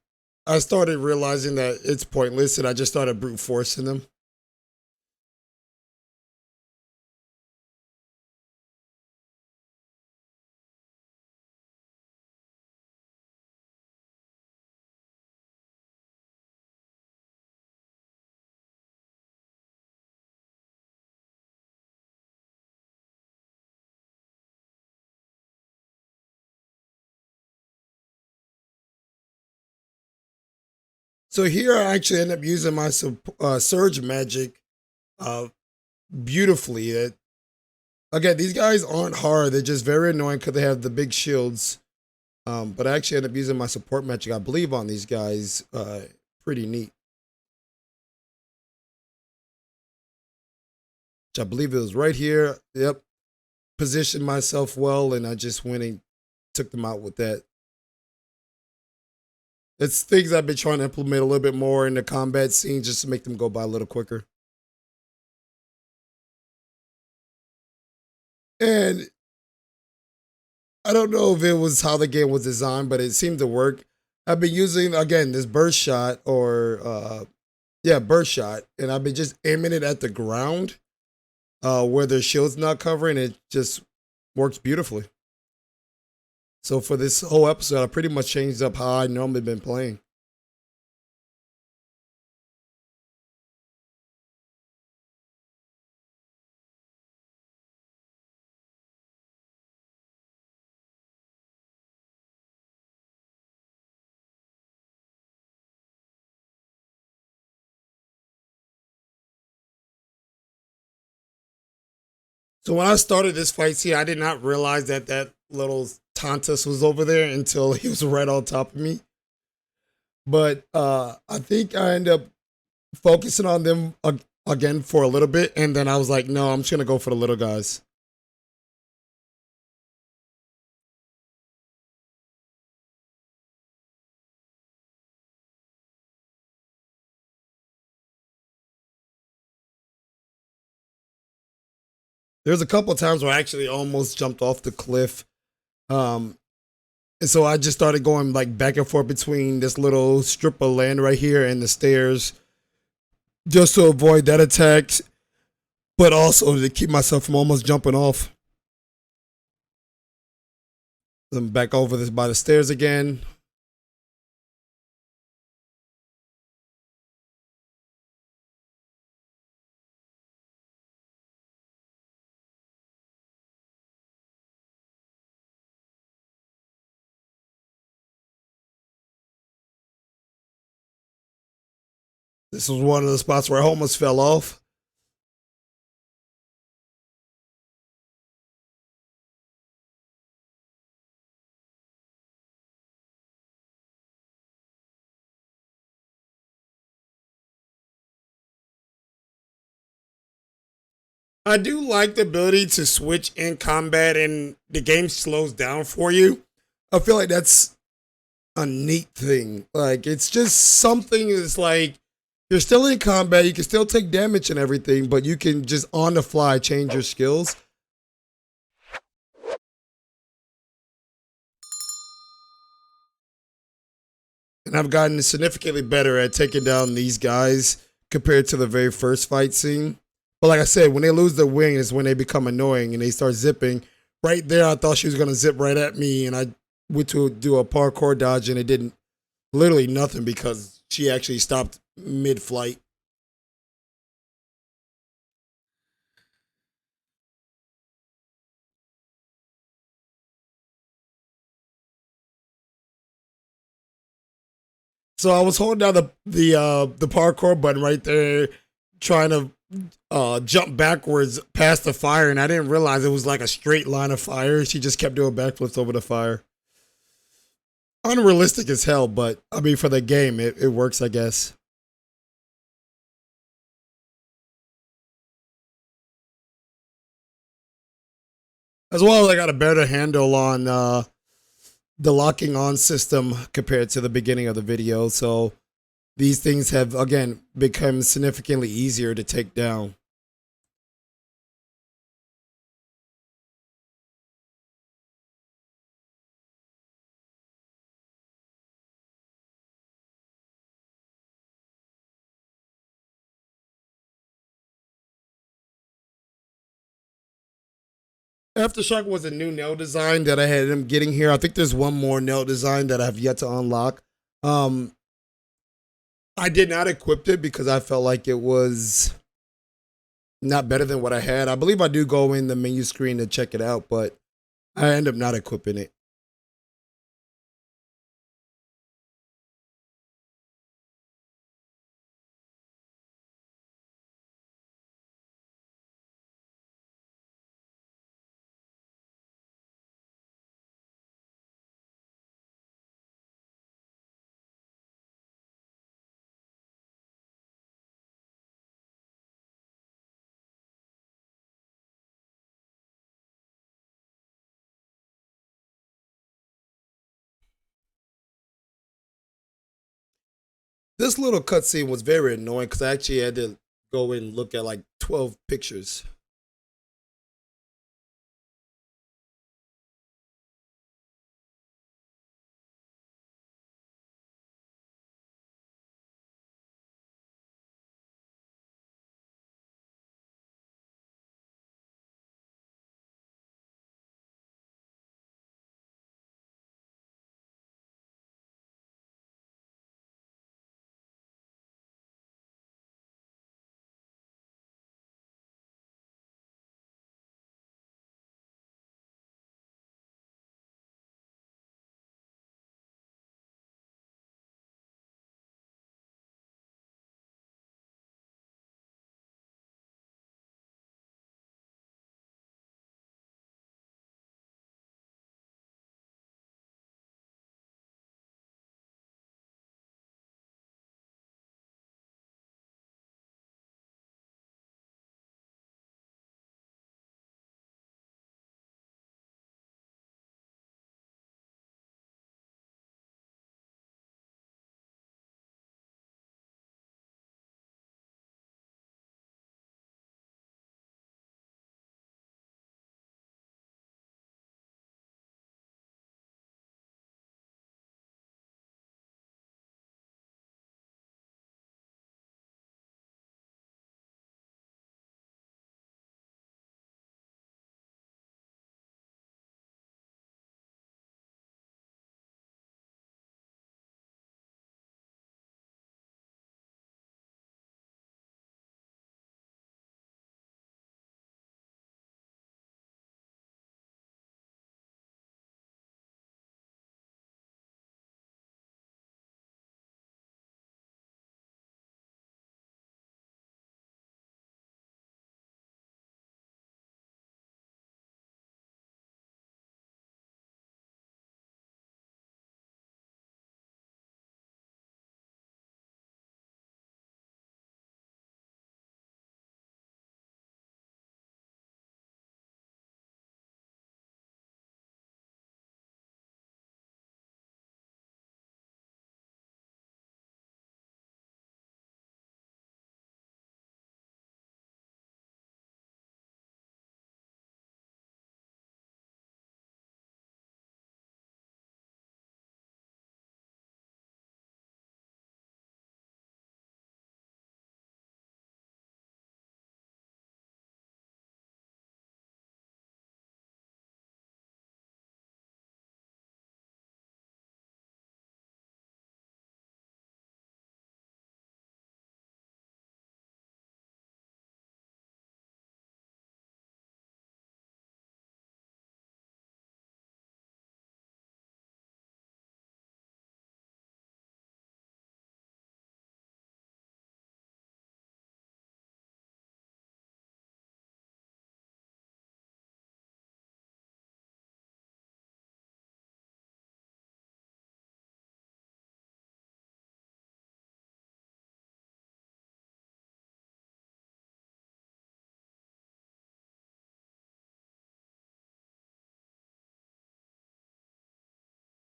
I started realizing that it's pointless, and I just started brute forcing them. So here I actually end up using my surge magic uh, beautifully. Again, these guys aren't hard. They're just very annoying because they have the big shields. But I actually end up using my support magic, I believe, on these guys. Pretty neat. Which I believe it was right here. Yep. Positioned myself well, and I just went and took them out with that. It's things I've been trying to implement a little bit more in the combat scene just to make them go by a little quicker. And I don't know if it was how the game was designed, but it seemed to work. I've been using again this burst shot or burst shot, and I've been just aiming it at the ground where their shield's not covering. It just works beautifully. So for this whole episode, I pretty much changed up how I normally been playing. So when I started this fight scene, I did not realize that that little Tantas was over there until he was right on top of me. But I think I ended up focusing on them again for a little bit, and then I was like, no, I'm just gonna go for the little guys. There's a couple of times where I actually almost jumped off the cliff. Um, and so I just started going like back and forth between this little strip of land right here and the stairs just to avoid that attack, but also to keep myself from almost jumping off. I'm back over this by the stairs again. This was one of the spots where I almost fell off. I do like the ability to switch in combat and the game slows down for you. I feel like that's a neat thing. Like it's just something that's like you're still in combat, you can still take damage and everything, but you can just on the fly change your skills. And I've gotten significantly better at taking down these guys compared to the very first fight scene. But like I said, when they lose their wing is when they become annoying and they start zipping. Right there, I thought she was gonna zip right at me, and I went to do a parkour dodge, and it didn't. Literally nothing because she actually stopped mid-flight. So I was holding down the parkour button right there, trying to jump backwards past the fire, and I didn't realize it was like a straight line of fire. She just kept doing backflips over the fire. Unrealistic as hell, but I mean for the game, it works, I guess. As well as I got a better handle on the locking on system compared to the beginning of the video. So these things have again become significantly easier to take down. Aftershock was a new nail design that I had him getting here. I think there's one more nail design that I have yet to unlock. I did not equip it because I felt like it was not better than what I had. I believe I do go in the menu screen to check it out, but I end up not equipping it. This little cutscene was very annoying because I actually had to go and look at like 12 pictures.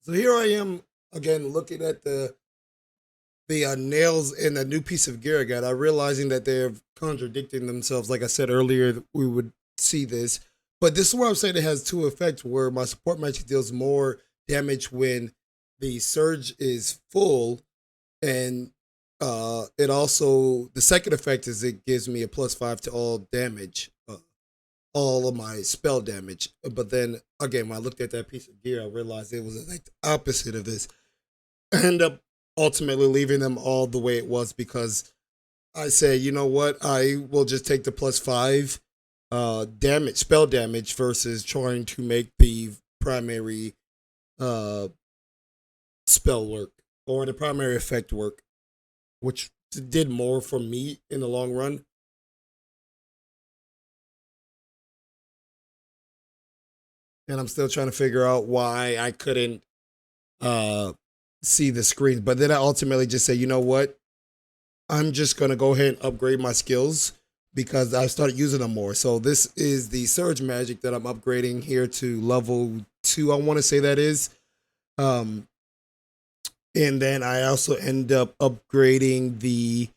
So here I am again looking at the nails in a new piece of gear I got. I'm realizing that they're contradicting themselves. Like I said earlier, we would see this, but this is where I'm saying it has two effects. Where my support magic deals more damage when the surge is full, and it also the second effect is it gives me a +5 to all damage. all of my spell damage. But then again, when I looked at that piece of gear, I realized it was like the opposite of this. I ended up ultimately leaving them all the way it was because I said, you know what, I will just take the +5 damage, spell damage, versus trying to make the primary uh spell work or the primary effect work, which did more for me in the long run. And I'm still trying to figure out why I couldn't uh see the screen. But then I ultimately just say, you know what? I'm just gonna go ahead and upgrade my skills because I started using them more. So this is the surge magic that I'm upgrading here to level 2. I want to say that is. Um, and then I also end up upgrading the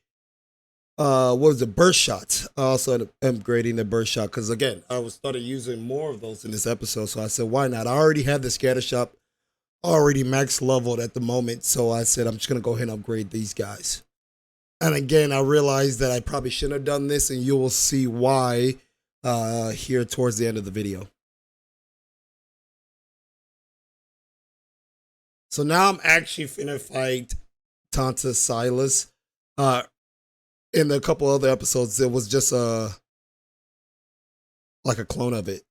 what was the burst shot. I also ended up upgrading the burst shot because again I was started using more of those in this episode. So I said, why not? I already had the scatter shot already max leveled at the moment. So I said I'm just gonna go ahead and upgrade these guys. And again, I realized that I probably shouldn't have done this, and you will see why here towards the end of the video. So now I'm actually finna fight Tantas Silas. In a couple other episodes, it was just like a clone of it.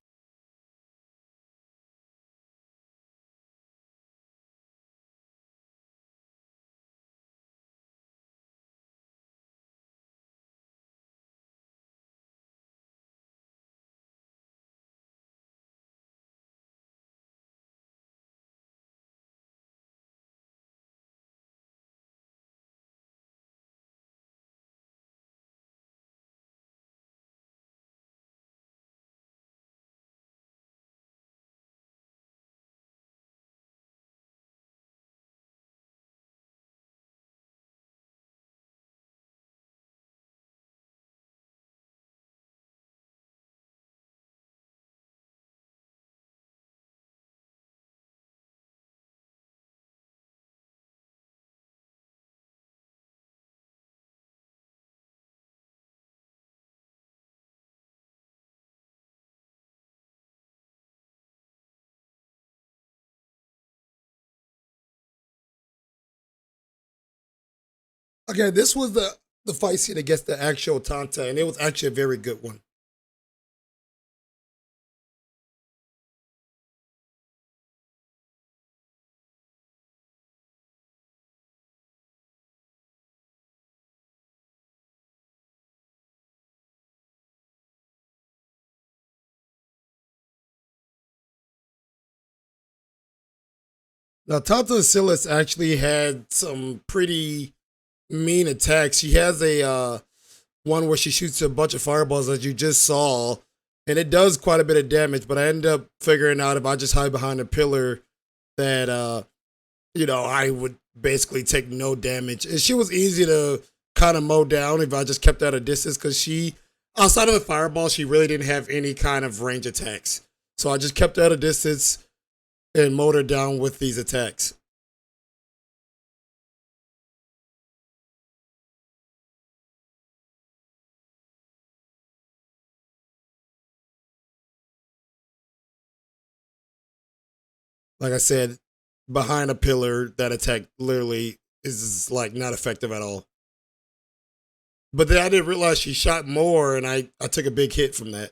Okay, this was the fight scene against the actual Tanta, and it was actually a very good one. Now, Tanta and Silas actually had some pretty mean attacks. She has a one where she shoots a bunch of fireballs, as you just saw, and it does quite a bit of damage. But I end up figuring out if I just hide behind a pillar that I would basically take no damage. And she was easy to kind of mow down if I just kept at a distance because she, outside of the fireball, she really didn't have any kind of range attacks. So I just kept at a distance and mowed her down with these attacks. Like I said, behind a pillar, that attack literally is like not effective at all. But then I didn't realize she shot more, and I took a big hit from that.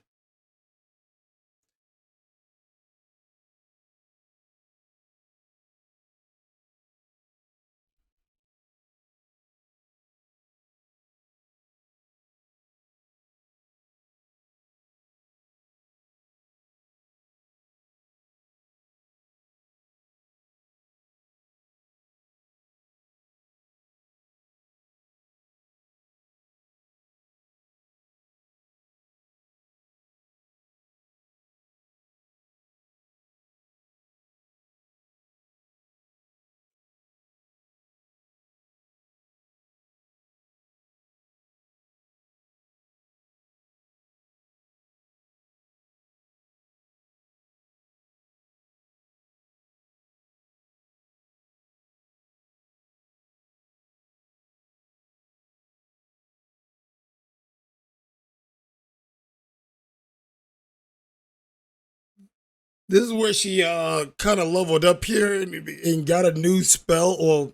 This is where she kind of leveled up here and got a new spell. Well,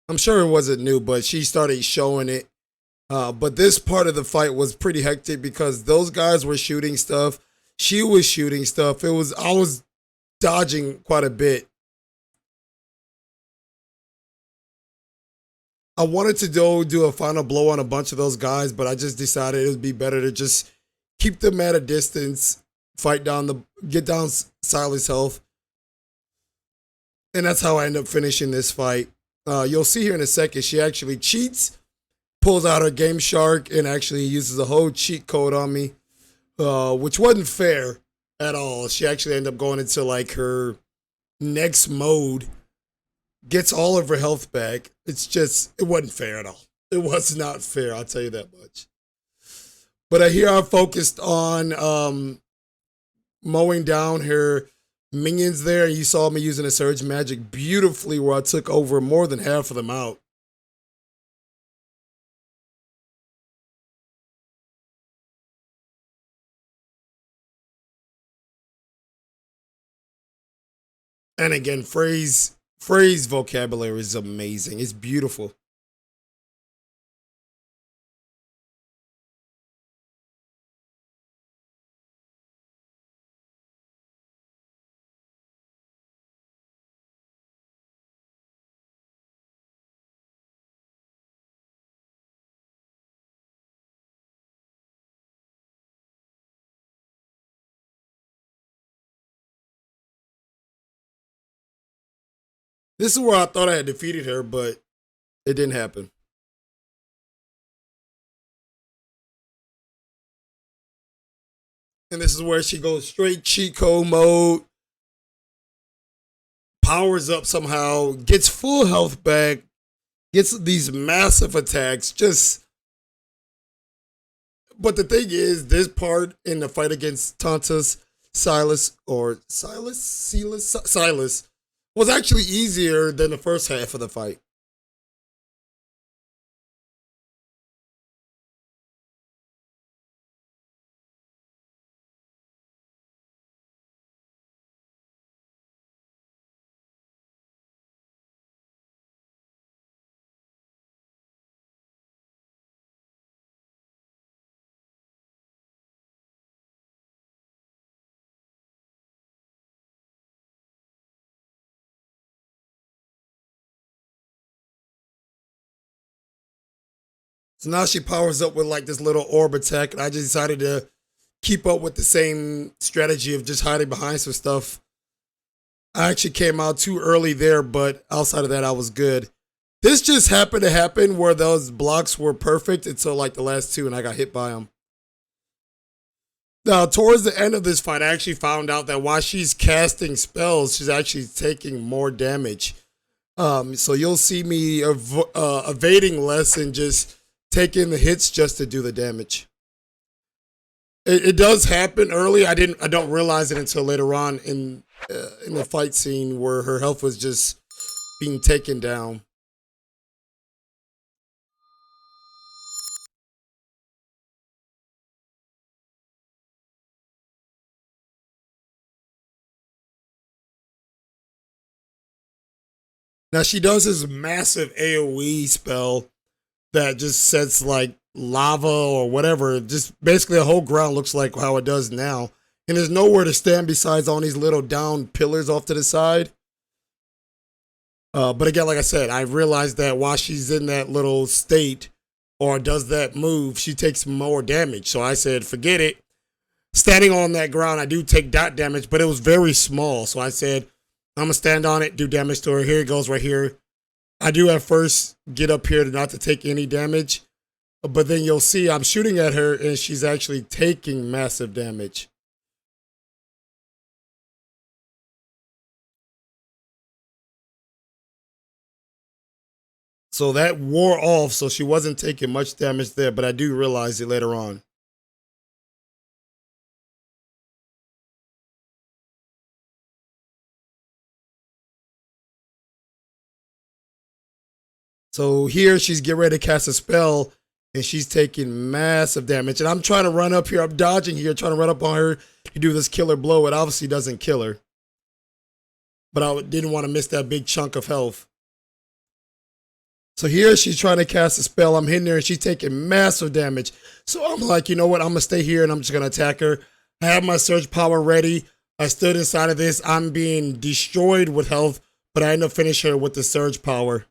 I'm sure it wasn't new, but she started showing it. But this part of the fight was pretty hectic because those guys were shooting stuff. She was shooting stuff. I was dodging quite a bit. I wanted to do a final blow on a bunch of those guys, but I just decided it would be better to just keep them at a distance, get down Silas' health, and that's how I end up finishing this fight. You'll see here in a second, she actually cheats, pulls out her Game Shark, and actually uses a whole cheat code on me, which wasn't fair at all. She actually ended up going into like her next mode, gets all of her health back. It wasn't fair at all. It was not fair, I'll tell you that much. But here I focused on mowing down her minions there. You saw me using a Surge Magic beautifully where I took over more than half of them out. And again, phrase vocabulary is amazing. It's beautiful. This is where I thought I had defeated her, but it didn't happen. And this is where she goes straight cheat code mode, powers up somehow, gets full health back, gets these massive attacks. But the thing is, this part in the fight against Tantas, Silas was actually easier than the first half of the fight. So now she powers up with like this little orb attack, and I just decided to keep up with the same strategy of just hiding behind some stuff. I actually came out too early there, but outside of that, I was good. This just happened to happen where those blocks were perfect until like the last two, and I got hit by them. Now, towards the end of this fight, I actually found out that while she's casting spells, she's actually taking more damage. So you'll see me evading less and just taking the hits just to do the damage. It does happen early. I don't realize it until later on in the fight scene where her health was just being taken down. Now she does this massive AoE spell that just sets like lava or whatever. Just basically the whole ground looks like how it does now. And there's nowhere to stand besides on these little down pillars off to the side. But again, like I said, I realized that while she's in that little state or does that move, she takes more damage. So I said, forget it. Standing on that ground, I do take dot damage, but it was very small. So I said, I'm going to stand on it, do damage to her. Here it goes right here. I do at first get up here not to take any damage, but then you'll see I'm shooting at her and she's actually taking massive damage. So that wore off, so she wasn't taking much damage there, but I do realize it later on. So here she's getting ready to cast a spell and she's taking massive damage. And I'm trying to run up here. I'm dodging here, trying to run up on her to do this killer blow. It obviously doesn't kill her. but I didn't want to miss that big chunk of health. So here she's trying to cast a spell. I'm hitting her and she's taking massive damage. So I'm like, you know what? I'm going to stay here and I'm just going to attack her. I have my surge power ready. I stood inside of this. I'm being destroyed with health, but I end up finishing her with the surge power.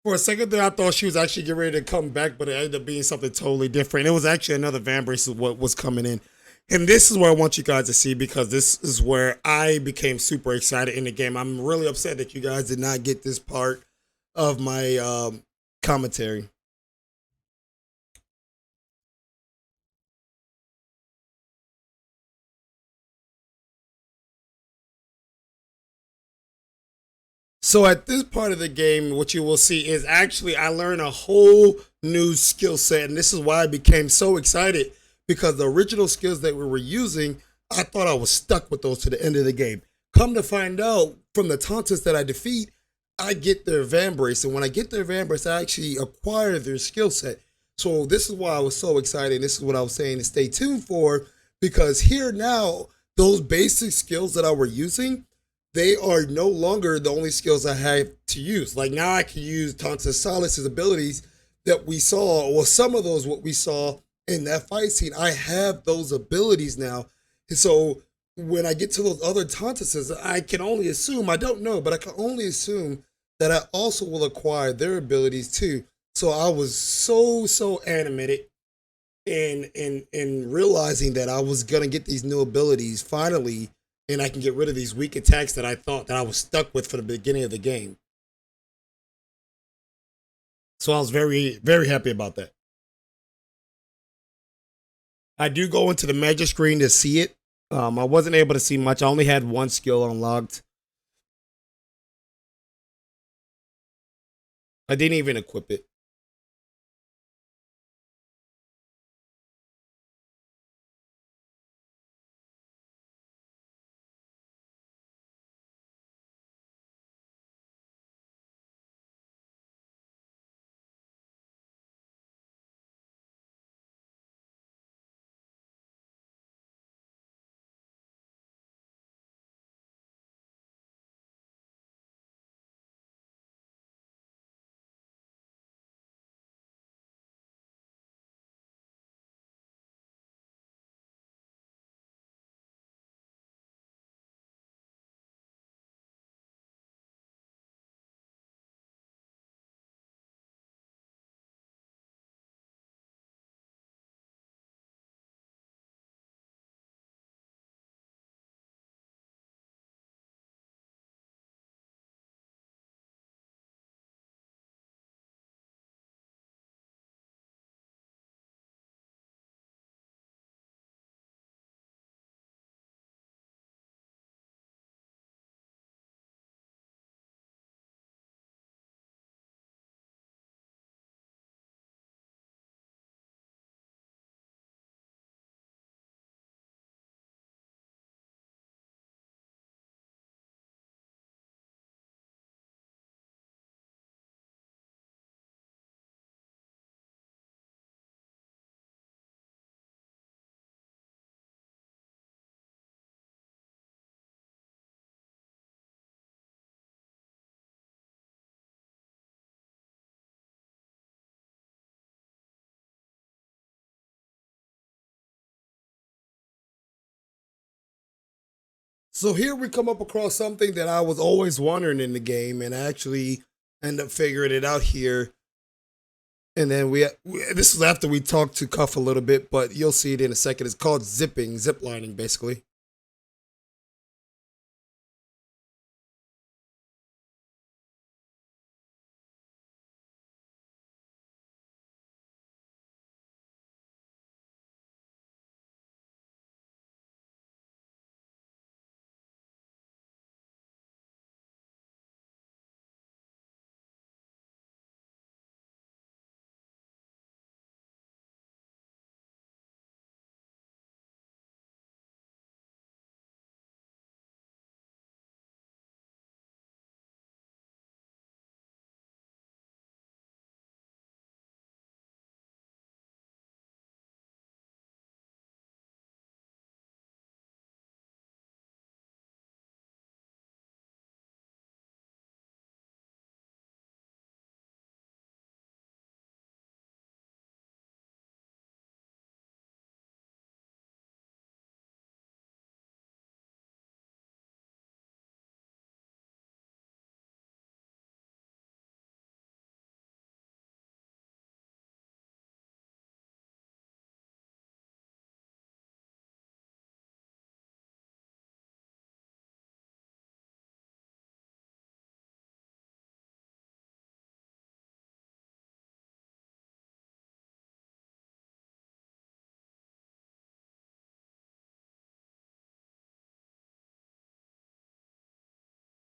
For a second there, I thought she was actually getting ready to come back, but it ended up being something totally different. It was actually another Vambrace is what was coming in. And this is where I want you guys to see, because this is where I became super excited in the game. I'm really upset that you guys did not get this part of my commentary. So at this part of the game, what you will see is actually I learned a whole new skill set. And this is why I became so excited, because the original skills that we were using, I thought I was stuck with those to the end of the game. Come to find out, from the Tantas that I defeat, I get their Vambrace. And when I get their Vambrace, I actually acquire their skill set. So this is why I was so excited. This is what I was saying to stay tuned for, because here now, those basic skills that I were using, they are no longer the only skills I have to use. Like now I can use Tantas Silas's abilities that we saw, or some of those what we saw in that fight scene. I have those abilities now. And so when I get to those other Tantases, I can only assume, I don't know, but I can only assume that I also will acquire their abilities too. So I was so animated in realizing that I was gonna get these new abilities finally, and I can get rid of these weak attacks that I thought that I was stuck with for the beginning of the game. So I was very happy about that. I do go into the magic screen to see it. I wasn't able to see much. I only had one skill unlocked. I didn't even equip it. So here we come up across something that I was always wondering in the game, and I actually end up figuring it out here. And then this is after we talked to Cuff a little bit, but you'll see it in a second. It's called ziplining, basically.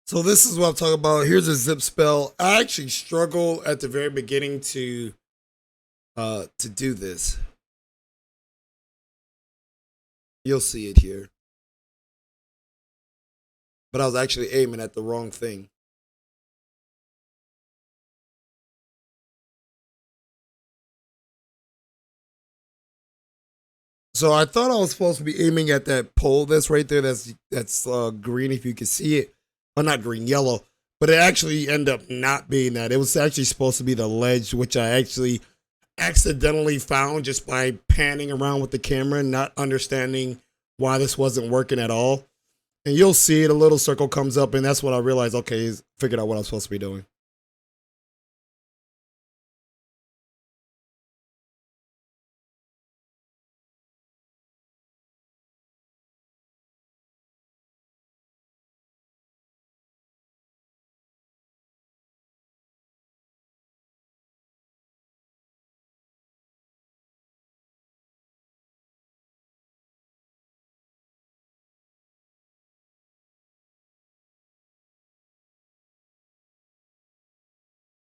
So this is what I'm talking about. Here's a zip spell. I actually struggle at the very beginning to do this. You'll see it here. But I was actually aiming at the wrong thing. So I thought I was supposed to be aiming at that pole that's right there. That's green, if you can see it. Well, not green, yellow. But it actually ended up not being that. It was actually supposed to be the ledge, which I actually accidentally found just by panning around with the camera and not understanding why this wasn't working at all. And you'll see it, a little circle comes up, and that's when I realized, okay, figured out what I'm supposed to be doing.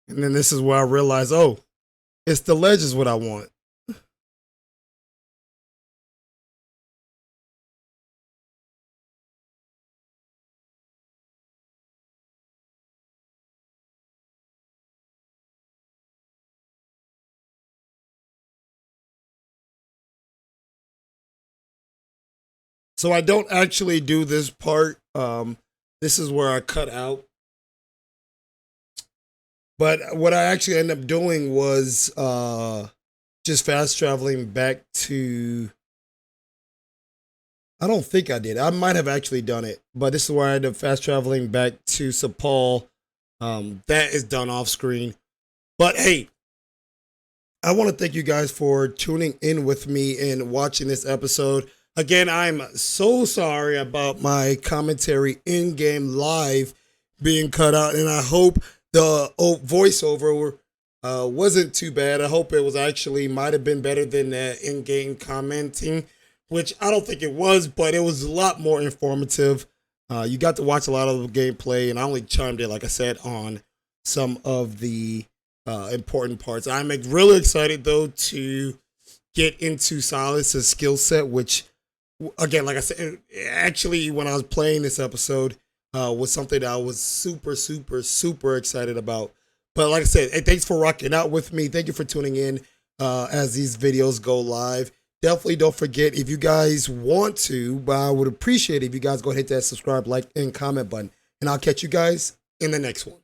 And then this is where I realized, oh, it's the ledge is what I want. So I don't actually do this part. This is where I cut out. But what I actually ended up doing was just fast traveling back to. I don't think I did. I might have actually done it, but this is where I ended up fast traveling back to Sapal. That is done off screen. But hey, I want to thank you guys for tuning in with me and watching this episode. Again, I'm so sorry about my commentary in-game live being cut out, and I hope the voiceover wasn't too bad. I hope it was actually might have been better than the in-game commenting, which I don't think it was, but it was a lot more informative. You got to watch a lot of the gameplay, and I only chimed in, like I said, on some of the important parts. I'm really excited, though, to get into Silas' skill set, which, again, like I said, actually, when I was playing this episode, was something that I was super, super, super excited about. But like I said, hey, thanks for rocking out with me. Thank you for tuning in as these videos go live. Definitely don't forget, if you guys want to, but I would appreciate it if you guys go ahead and hit that subscribe, like, and comment button. And I'll catch you guys in the next one.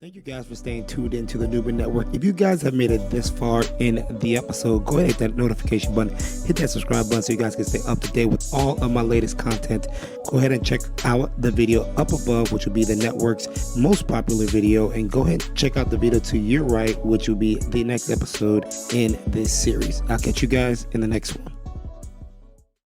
Thank you guys for staying tuned into the Noob Network. If you guys have made it this far in the episode, go ahead and hit that notification button, hit that subscribe button so you guys can stay up to date with all of my latest content. Go ahead and check out the video up above, which will be the network's most popular video, and go ahead and check out the video to your right, which will be the next episode in this series. I'll catch you guys in the next one.